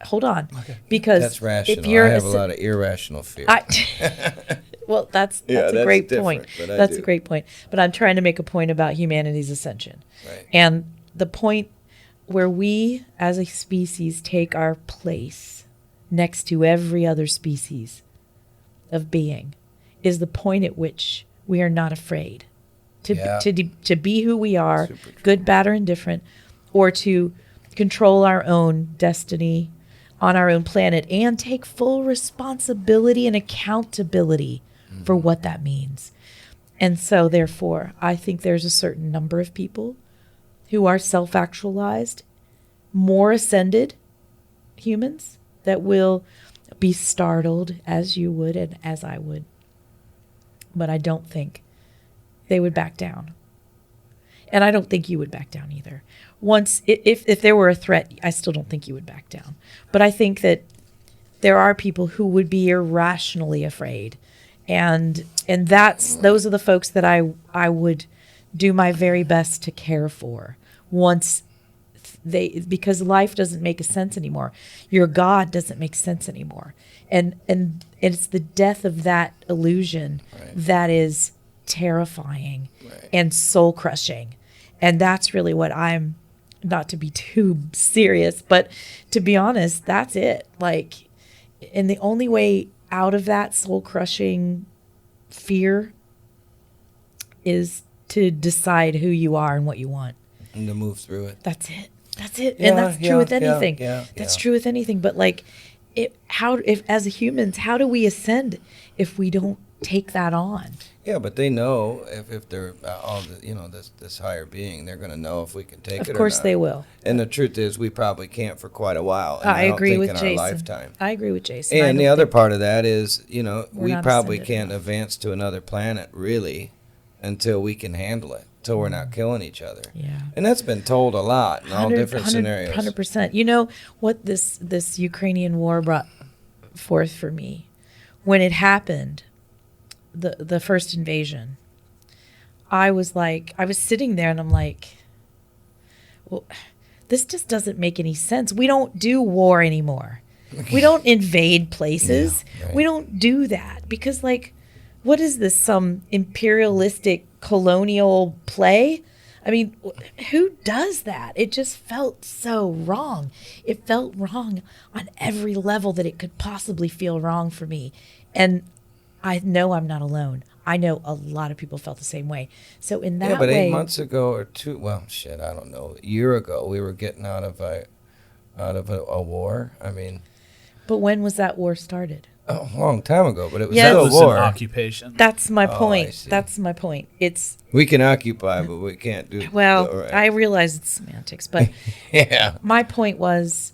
Hold on. Okay. Because That's rational. if you're I have a lot of irrational fear. well, that's Yeah, a that's great different, point. but I That's do. a great point. But I'm trying to make a point about humanity's ascension. Right. And the point where we as a species take our place next to every other species of being is the point at which we are not afraid Yeah. to be who we are, Super true. good, bad, or indifferent, or to control our own destiny on our own planet and take full responsibility and accountability for what that means. And so, therefore, I think there's a certain number of people who are self-actualized, more ascended humans that will be startled as you would and as I would. But I don't think they would back down. And I don't think you would back down either. If there were a threat, I still don't think you would back down. But I think that there are people who would be irrationally afraid. And those are the folks that I would do my very best to care for once because life doesn't make sense anymore. Your God doesn't make sense anymore. And it's the death of that illusion Right. that is terrifying Right. and soul crushing. And that's really what I'm, not to be too serious, but to be honest, that's it. Like, and the only way out of that soul crushing fear is to decide who you are and what you want. And to move through it. That's it. That's it. Yeah, And that's true with yeah, anything. yeah, That's yeah. true with anything. But like, if as humans, how do we ascend if we don't take that on? Yeah, but they know if they're all the, this higher being, they're going to know if we can take it. Of course or not. they will. And the truth is, we probably can't for quite a while. And I don't agree think with in Jason. Our lifetime. I agree with Jason. I And the don't other think- part of that is, We're we not probably ascended can't enough. advance to another planet really until we can handle it, until we're not killing each other. Yeah. And that's been told a lot in all different scenarios. 100%. You know what this Ukrainian war brought forth for me? When it happened, the first invasion, I was sitting there and I'm like, well, this just doesn't make any sense. We don't do war anymore. We don't invade places. Yeah, right. We don't do that because, like, what is this, some imperialistic colonial play? I mean, who does that? It just felt so wrong. It felt wrong on every level that it could possibly feel wrong for me. And I know I'm not alone. I know a lot of people felt the same way. So in that Yeah, but way, 8 months ago or two, well, shit, I don't know, a year ago, we were getting out of a war. I mean, but when was that war started? a long time ago, but it was Yeah. still That a was an war. occupation. That's my Oh, I point. see. That's my point. It's, We can occupy, but we can't do. well, right. I realize it's semantics, but yeah. my point was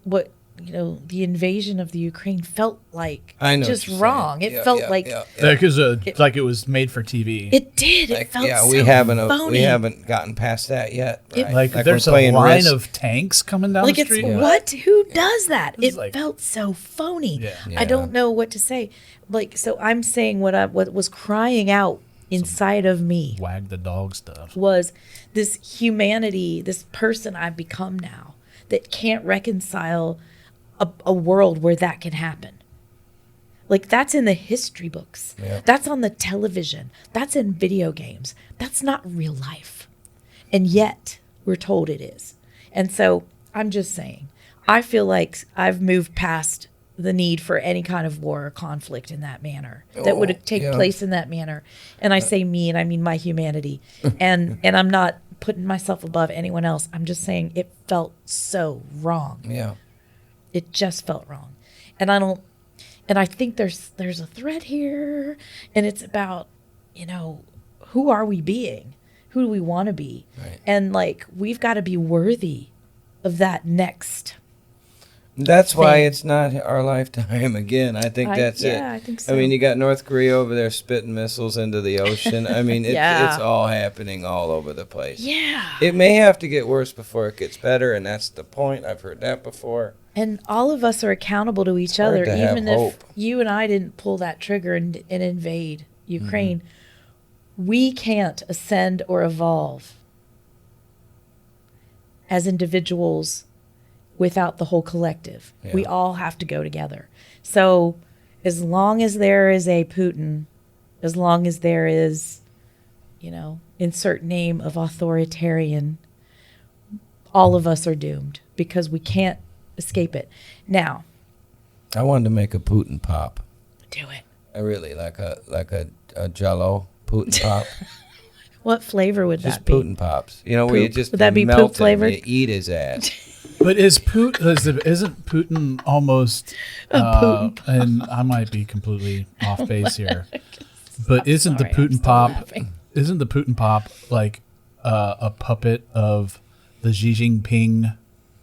what, the invasion of the Ukraine felt like I know just what you're wrong. saying. It Yeah, felt yeah, like yeah, yeah. Because like it was made for TV. it did. It Like, felt yeah, so we phony. haven't gotten past that yet. It- Right? like we're there's a playing line Risk. of tanks coming down Like, the it's street. what? Who does that? It's It like- felt so phony. Yeah. Yeah. I don't know what to say. Like, so I'm saying what was crying out inside of me Wag the dog stuff. was this humanity, this person I've become now that can't reconcile a world where that can happen. Like, that's in the history books. Yeah. That's on the television. That's in video games. That's not real life. And yet we're told it is. And so I'm just saying, I feel like I've moved past the need for any kind of war or conflict in that manner that would take yeah. place in that manner. And I say me, and I mean my humanity. And I'm not putting myself above anyone else. I'm just saying it felt so wrong. Yeah. It just felt wrong. And I think there's a thread here, and it's about, who are we being? Who do we want to be? Right. And like, we've got to be worthy of that next. That's why thing. it's not our lifetime again. I think that's it. Yeah, I think so. I mean, you got North Korea over there spitting missiles into the ocean. I mean, Yeah. it's all happening all over the place. Yeah. It may have to get worse before it gets better, and that's the point. I've heard that before. And all of us are accountable to each hard other, to have even if hope. you and I didn't pull that trigger and invade Ukraine. We can't ascend or evolve as individuals without the whole collective. Yeah. We all have to go together. So as long as there is a Putin, as long as there is, insert name of authoritarian, all of us are doomed because we can't escape it. Now, I wanted to make a Putin pop. do it. I really like a Jello Putin pop. What flavor would Just that be? Putin pops. Where you Poop. just Would that be melt poop him, flavored? You eat his ass. But isn't Putin almost? And I might be completely off base here, but isn't Sorry, the I'm Putin still pop? laughing. Isn't the Putin pop like a puppet of the Xi Jinping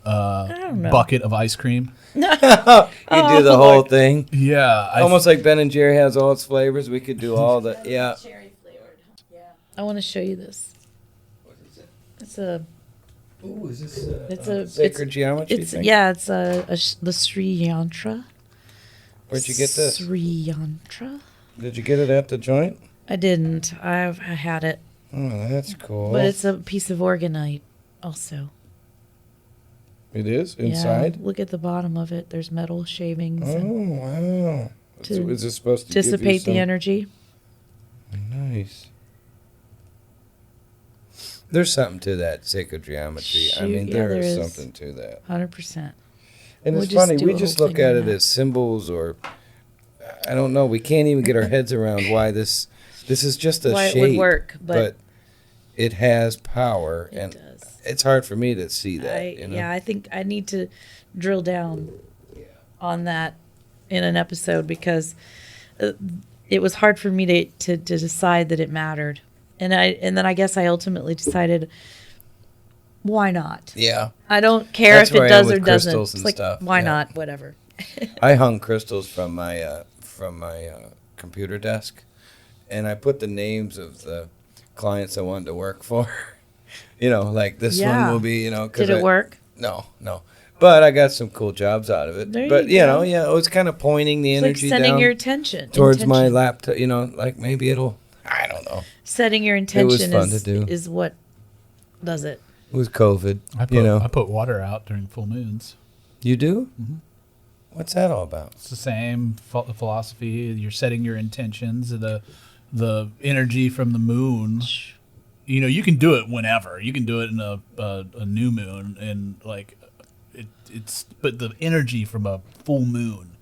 don't know. bucket of ice cream. You You do the whole Lord. thing. Yeah, Almost like Ben and Jerry has all its flavors. We could do all the Cherry flavored. Yeah. I want to show you this. It's a. Ooh, is this It's a sacred geometry It's thing? the Sri Yantra. Where'd you get this? Sri Yantra. Did you get it at the joint? I didn't. I had it, Oh, that's cool. but it's a piece of organite, also. It is Yeah, inside. look at the bottom of it. There's metal shavings. Oh and wow! To Is this supposed to give you dissipate the some- energy. Nice. There's something to that sacred geometry. I Shoot, mean, yeah, there there is is. something to that. 100%. And We'll it's just funny, do we a just whole look thing at on it that. as symbols, or I don't know. We can't even get our heads around why this is just a Why shape. it would work, but it has power, it and does. it's hard for me to see that. Yeah, I think I need to drill down on that in an episode because it was hard for me to decide that it mattered, and then I guess I ultimately decided, why not? Yeah. I don't care That's if it where I am does or with doesn't. crystals It's and like, stuff, why yeah. not? Whatever. I hung crystals from my computer desk, and I put the names of the clients I wanted to work for. Like this one Yeah. will be, 'cause Did it work? No. But I got some cool jobs out of it. There But you go. it was kind of pointing the It's like energy setting down your attention towards my intention. laptop. Like maybe it'll. I don't know. Setting your was intention fun to do. is what does it. It was COVID. I put water out during full moons. You do? Mm-hmm. What's that all about? It's the same philosophy. You're setting your intentions. The energy from the moon. You can do it whenever. You can do it in a new moon, and like but the energy from a full moon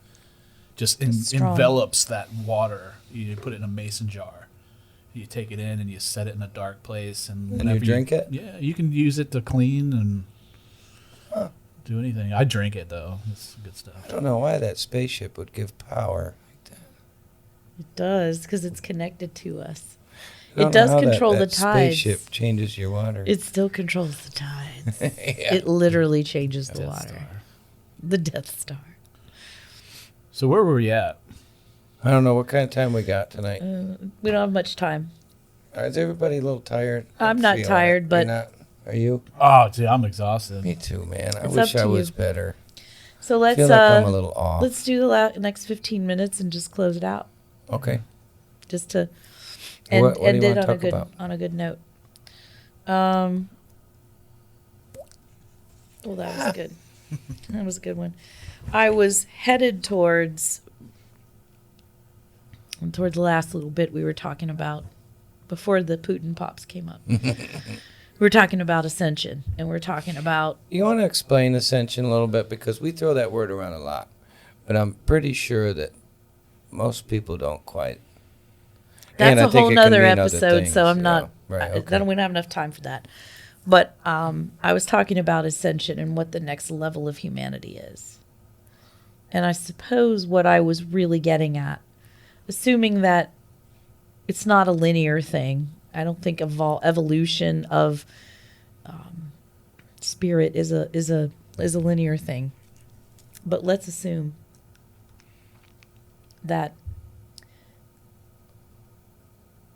just Strong. envelops that water. You put it in a mason jar. You take it in and you set it in a dark place, and you whenever drink it? Yeah, you can use it to clean and do anything. I drink it though. It's good stuff. I don't know why that spaceship would give power. It does because it's connected to us. I don't It does know how control that the tides. Spaceship changes your water. It still controls the tides. Yeah. It literally changes the Death water. Star. The Death Star. So where were we at? I don't know what kind of time we got tonight. We don't have much time. Is everybody a little tired? I'm not feeling tired, it. but- You're not? Are you? Oh, dude, I'm exhausted. Me too, man. I It's wish up I to was you. better. So I let's feel like I'm a little off. let's do the next 15 minutes and just close it out. Okay. Just to What do you end wanna it on a talk good about? on a good note. Well, that was good. That was a good one. I was headed towards the last little bit we were talking about before the Putin pops came up. We were talking about ascension, and we're talking about You want to explain ascension a little bit, because we throw that word around a lot, but I'm pretty sure that most people don't quite. that's And I a think whole it can nother mean other episode. things, so I'm yeah. not. Right, I okay. don't. We don't have enough time for that. But I was talking about ascension and what the next level of humanity is. And I suppose what I was really getting at, assuming that it's not a linear thing, I don't think evolution of spirit is a linear thing. But let's assume that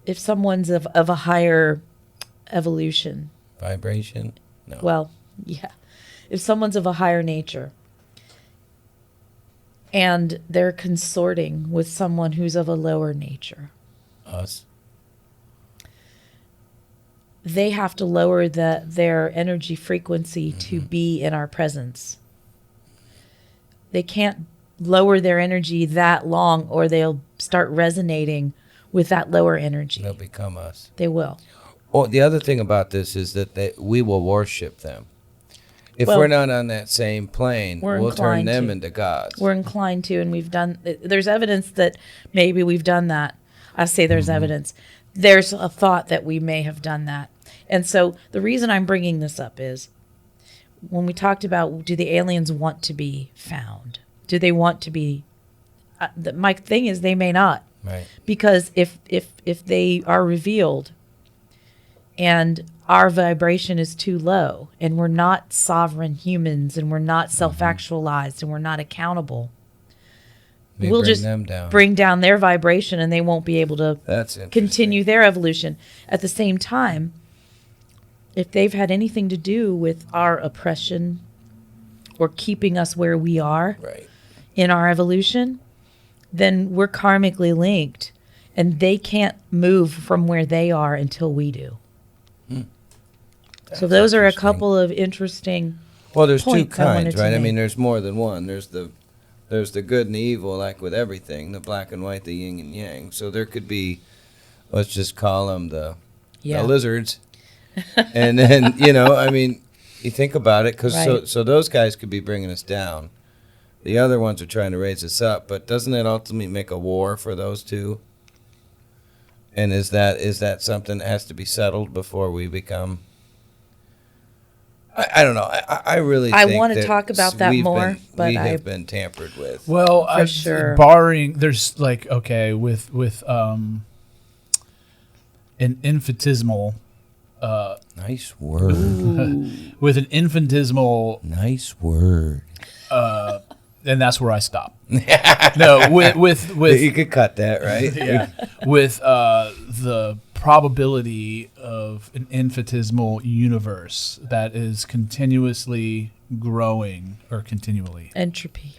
if someone's of a higher evolution, Vibration? No. well, yeah, if someone's of a higher nature and they're consorting with someone who's of a lower nature, Us? they have to lower their energy frequency to be in our presence. They can't lower their energy that long or they'll start resonating with that lower energy. They'll become us. They will. Oh, the other thing about this is that we will worship them. If Well, we're not on that same plane, we're we'll turn inclined them to. into gods. We're inclined to, and we've done, there's evidence that maybe we've done that. I say there's evidence. There's a thought that we may have done that. And so the reason I'm bringing this up is when we talked about, do the aliens want to be found? Do they want to be, my thing is they may not. Right. Because if they are revealed and our vibration is too low and we're not sovereign humans and we're not self-actualized and we're not accountable, We we'll bring just them down. bring down their vibration and they won't be able to That's interesting. continue their evolution. At the same time, if they've had anything to do with our oppression or keeping us where we are Right. in our evolution, then we're karmically linked and they can't move from where they are until we do. So those are a interesting. couple of interesting. Well, there's two points I wanted kinds, to right? I make. mean, there's more than one. There's the good and the evil, like with everything, the black and white, the yin and yang. So there could be, let's just call them the lizards. And then, I mean, you think about it, because Right. so those guys could be bringing us down. The other ones are trying to raise us up, but doesn't that ultimately make a war for those two? And is that something that has to be settled before we become? I don't know. I really I think wanna that talk about that more, but we I- have been tampered with. Well, For sure. barring there's like with an infinitesimal Nice word. with an infinitesimal Nice word. and that's where I stop. No, with You could cut that, right? yeah, with the probability of an infinitesimal universe that is continuously growing or continually Entropy.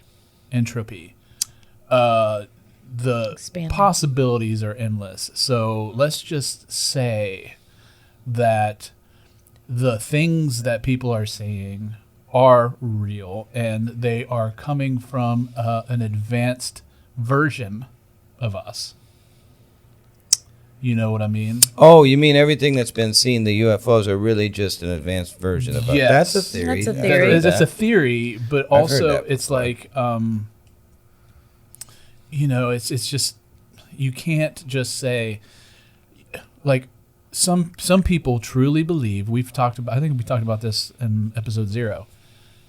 entropy. The Expanding. possibilities are endless. So let's just say that the things that people are saying are real and they are coming from an advanced version of us. You know what I mean? Oh, you mean everything that's been seen, the UFOs are really just an advanced version of us? Yes. That's a theory. That's a I've theory. heard That's a that. theory, but I've heard also that it's before. like, it's just you can't just say like some people truly believe. I think we talked about this in episode 0,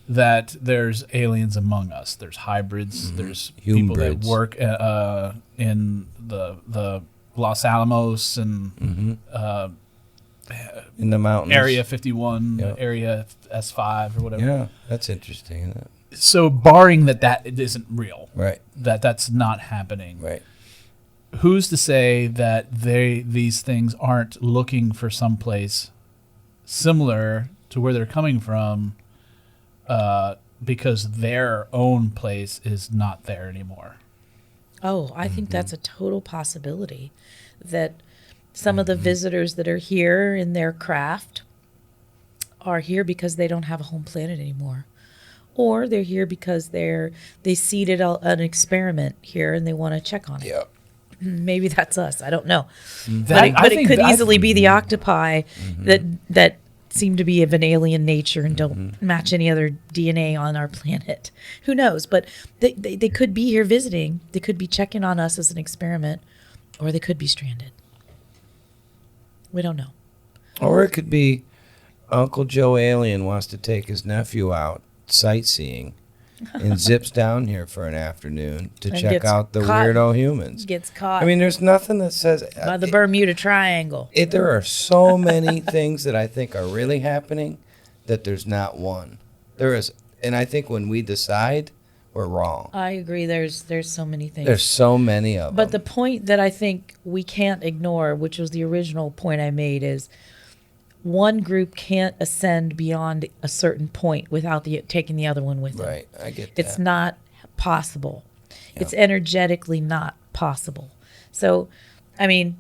that there's aliens among us. There's hybrids. There's people that Humbrids. work in the Los Alamos and In the mountains. Area 51, Yeah. Area S5 or whatever. Yeah, that's interesting, isn't it? So barring that it isn't real, Right, that's not happening. right. Who's to say that these things aren't looking for someplace similar to where they're coming from, because their own place is not there anymore? Oh, I think that's a total possibility that some of the visitors that are here in their craft are here because they don't have a home planet anymore. Or they're here because they seeded an experiment here and they want to check on it. Yeah. Maybe that's us. I don't know. That- But it think could that- easily be the octopi that seem to be of an alien nature and don't match any other DNA on our planet. Who knows? But they could be here visiting. They could be checking on us as an experiment, or they could be stranded. We don't know. Or it could be Uncle Joe Alien wants to take his nephew out sightseeing and zips down here for an afternoon to And check gets out the caught. weirdo humans. Gets caught I mean, there's nothing that says by the Bermuda Triangle. there are so many things that I think are really happening that there's not one. There is, and I think when we decide, we're wrong. I agree. There's so many things. There's so many of But the them. point that I think we can't ignore, which was the original point I made, is one group can't ascend beyond a certain point without taking the other one with them. Right, I get that. It's not possible. Yeah. It's energetically not possible. So, I mean,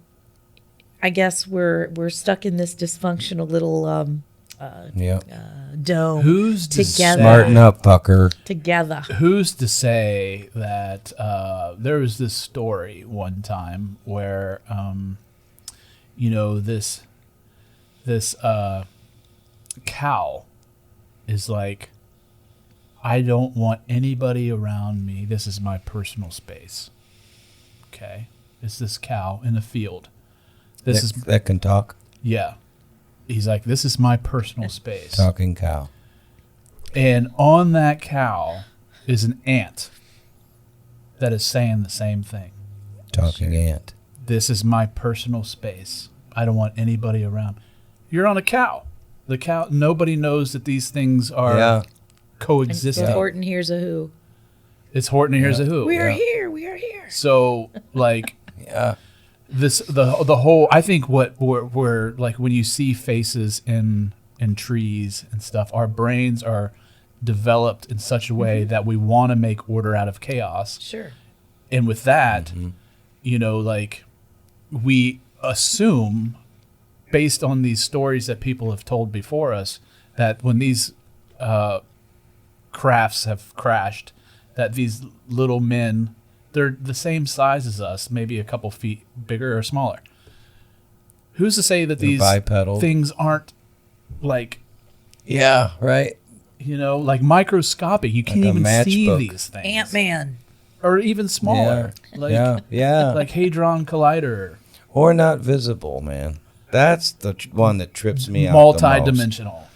I guess we're stuck in this dysfunctional little dome. Who's to Together. Smarten up, fucker. together. Who's to say that there was this story one time where, this cow is like, I don't want anybody around me. This is my personal space. Okay, it's this cow in the field. That can talk. Yeah. He's like, this is my personal space. Talking cow. And on that cow is an ant that is saying the same thing. Talking ant. This is my personal space. I don't want anybody around. You're on a cow. The cow, nobody knows that these things are Yeah. coexisting. And Horton here's a who. It's Horton and here's a who. We are Yeah. here. We are here. So, like, Yeah. the whole, I think what we're like, when you see faces in trees and stuff, our brains are developed in such a way that we want to make order out of chaos. Sure. And with that, like, we assume, based on these stories that people have told before us, that when these crafts have crashed, that these little men, they're the same size as us, maybe a couple feet bigger or smaller. Who's to say that They're these bipedal. things aren't, like, Yeah, right. like microscopic? You can't a even see matchbook. these things. Ant-Man. Or even smaller. Like, yeah. like Hadron Collider. Or not visible, man. That's the one that trips me out the most. Multi-dimensional.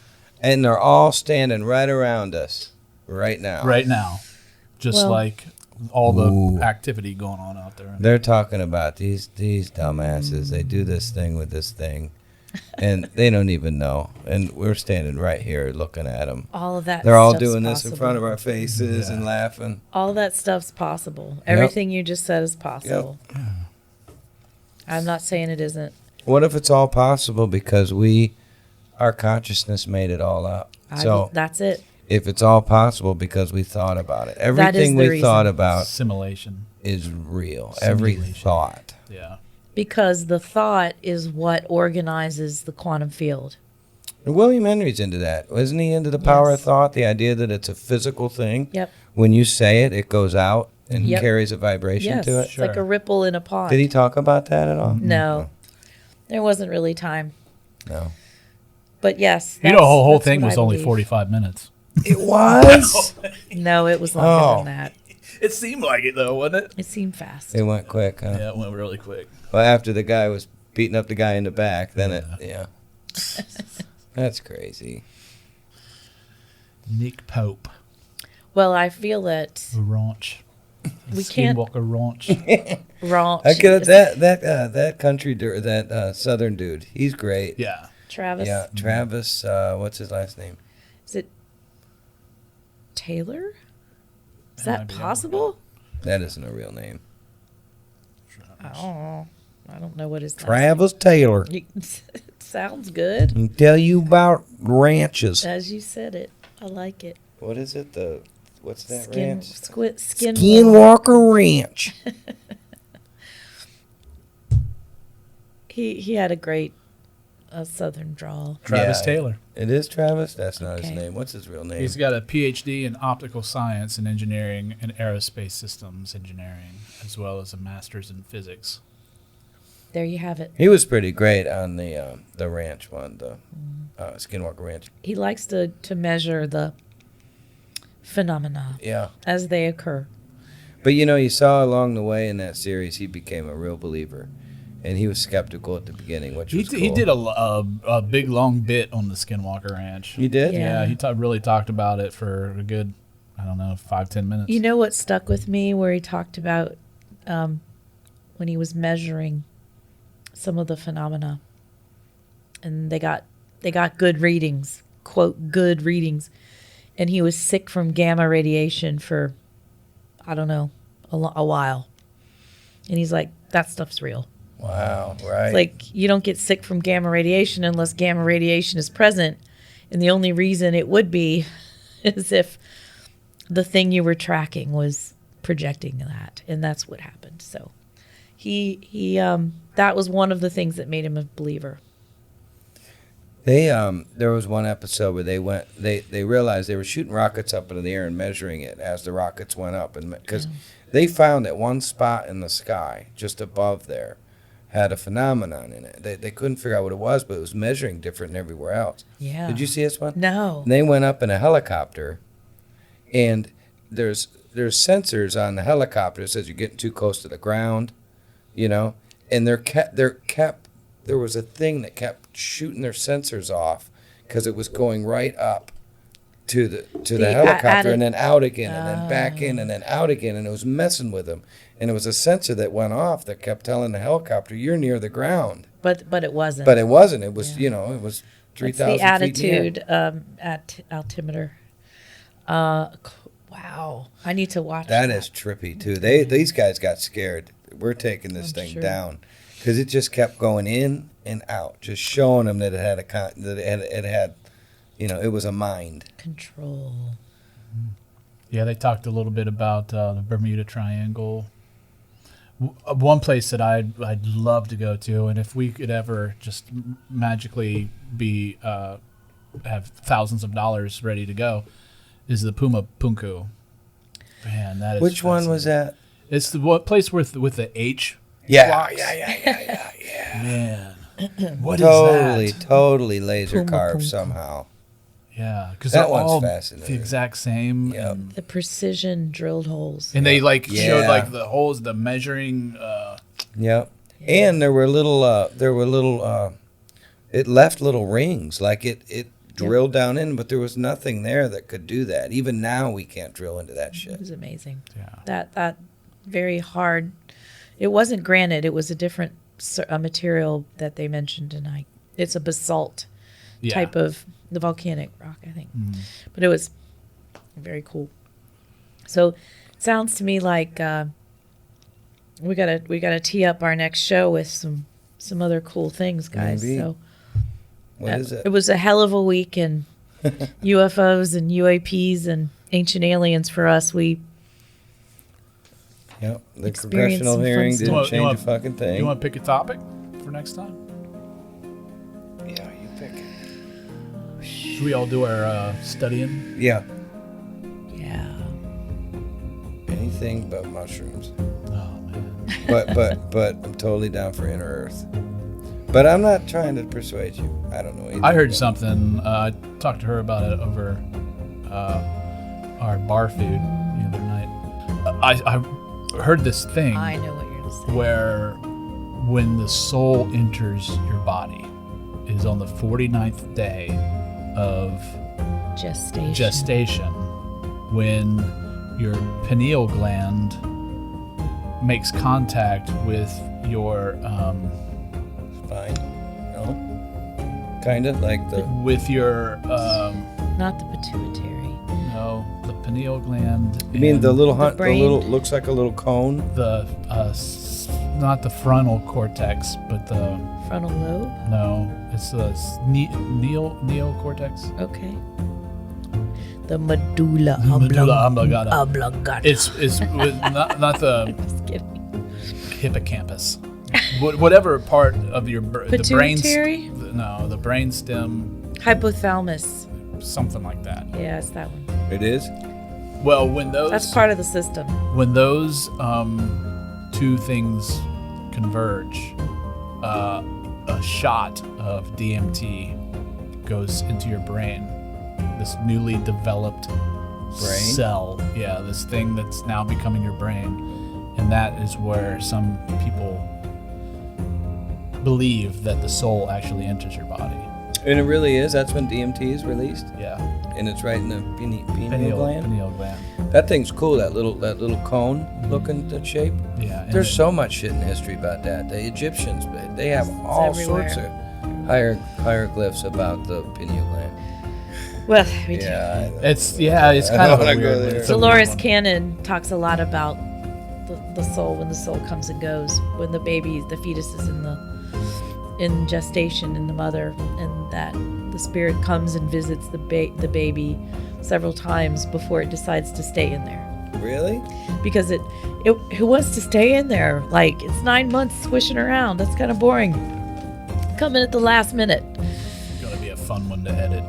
And they're all standing right around us right now. Right now. Just Well- like all the Ooh. activity going on out there. They're talking about these dumbasses. They do this thing with this thing, and they don't even know. And we're standing right here looking at them. All of that. They're all stuff's doing this possible. in front of our faces Yeah. and laughing. All that stuff's possible. Everything you just said is possible. I'm not saying it isn't. What if it's all possible because our consciousness made it all up? So That's it. if it's all possible because we thought about it, That is everything the we thought reason. about Simulation. is real. Every Simulation. thought. Yeah. Because the thought is what organizes the quantum field. And William Henry's into that. Isn't he into the power of Yes. thought? The idea that it's a physical thing. Yep. When you say it, it goes out and Yep. carries a vibration Yes. to it. It's like a ripple in a pond. Did he talk about that at all? No. There wasn't really time. No. But yes. You know, the whole that's thing what was I only believe. 45 minutes. It was? No, it was longer Oh. than that. It seemed like it, though, wasn't it? It seemed fast. It went quick, huh? Yeah, it went really quick. Well, after the guy was beating up the guy in the back, then yeah. That's crazy. Nick Pope. Well, I feel that Raunch. we can't Skinwalker Raunch. wrong. I could that country that southern dude. He's great. Yeah. Travis. Yeah, Travis. What's his last name? Is it Taylor? Is That might that be possible? That isn't a real name. I don't know. I don't know what his last Travis Taylor. name- It sounds good. Can tell you about ranches. As you said it. I like it. What is it? What's that Skin, ranch? skin Skinwalker Ranch. He had a great southern drawl. Travis Yeah. Taylor. It is Travis? That's not his Okay. name. What's his real name? He's got a PhD in optical science and engineering and aerospace systems engineering, as well as a master's in physics. There you have it. He was pretty great on the ranch one, the Skinwalker Ranch. He likes to measure the phenomena Yeah. as they occur. But you saw along the way in that series, he became a real believer. and he was skeptical at the beginning, which was cool. He did a big long bit on the Skinwalker Ranch. He did? Yeah. He really talked about it for a good, I don't know, 5-10 minutes. You know what stuck with me, where he talked about when he was measuring some of the phenomena, and they got good readings, quote, good readings, and he was sick from gamma radiation for, I don't know, a while, and he's like, that stuff's real. Wow, right. It's like, you don't get sick from gamma radiation unless gamma radiation is present, and the only reason it would be is if the thing you were tracking was projecting that, and that's what happened. So he that was one of the things that made him a believer. There was one episode where they realized they were shooting rockets up into the air and measuring it as the rockets went up, and because they found that one spot in the sky just above there had a phenomenon in it. They couldn't figure out what it was, but it was measuring different than everywhere else. Yeah. Did you see this one? No. And they went up in a helicopter, and there's sensors on the helicopter that says you're getting too close to the ground, and there was a thing that kept shooting their sensors off because it was going right up to the helicopter and then out again and then back in and then out again, and it was messing with them. And it was a sensor that went off that kept telling the helicopter, you're near the ground. But it wasn't. But it wasn't. It was, it was 3,000 It's the attitude feet in the air. at altimeter. Wow. I need to watch That is trippy, too. These guys got scared. We're taking this thing sure. down. Because it just kept going in and out, just showing them that it had, it was a mind. Control. Yeah, they talked a little bit about the Bermuda Triangle. One place that I'd love to go to, and if we could ever just magically have thousands of dollars ready to go, is the Puma Punku. Man, that is Which one was that? It's the place with the H. Yeah. blocks. Yeah. Man, what is that? Totally laser Puma carved Punku. somehow. Yeah, because That they're one's all fascinating. the exact same. Yep. And, The precision drilled holes. and they showed Yeah. the holes, the measuring. Yep. And there were it left little rings, like it drilled down in, but there was nothing there that could do that. Even now, we can't drill into that It shit. was amazing. Yeah. That very hard. It wasn't granite. It was a different material that they mentioned tonight. It's a basalt type of the volcanic rock, I think. But it was very cool. So it sounds to me like we gotta tee up our next show with some other cool things, guys. Maybe. So What is it? it was a hell of a week in UFOs and UAPs and ancient aliens for us. We Yep. The Experience Congressional some fun Hearing stuff. didn't You change want- a fucking thing. You want to pick a topic for next time? Yeah, you pick it. Should we all do our studying? Yeah. yeah. Anything but mushrooms. Oh man. But I'm totally down for Inner Earth. But I'm not trying to persuade you. I don't know anything. I heard something. I talked to her about it over our bar food the other night. I heard this thing I know what you're gonna say. where when the soul enters your body is on the 49th day of gestation, when your pineal gland makes contact with your Fine. No? Kind of like the... Not the pituitary. no, the pineal gland. You mean the and little... The the brain. little... Looks like a little cone? the not the frontal cortex, but the Frontal lobe. it's the neocortex. Okay. The medulla Medulla oblongata. oblongata. It's not the Just kidding. hippocampus. Whatever part of your the brain. Pituitary? The brain stem, Hypothalamus. something like that. Yeah, it's that one. It is? Well, when those That's part of the system. when those two things converge, a shot of DMT goes into your brain. This newly developed cell, this thing that's now becoming your brain, and that is where some people believe that the soul actually enters your body. And it really is. That's when DMT is released, Yeah. and it's right in the pineal gland. Pineal gland. That thing's cool. That little cone looking shape. Yeah. and There's it- so much shit in history about that. The Egyptians, they have all everywhere. sorts of hieroglyphs about the pineal gland. Well, we do. Yeah, It's kind I of don't a wanna weird go one. there. It's a weird Dolores one. Cannon talks a lot about the soul, when the soul comes and goes, when the fetus is in gestation in the mother, and that the spirit comes and visits the baby several times before it decides to stay in there. really? Because it who wants to stay in there? Like, it's 9 months swishing around. That's kind of boring. Come in at the last minute. It's gonna be a fun one to edit.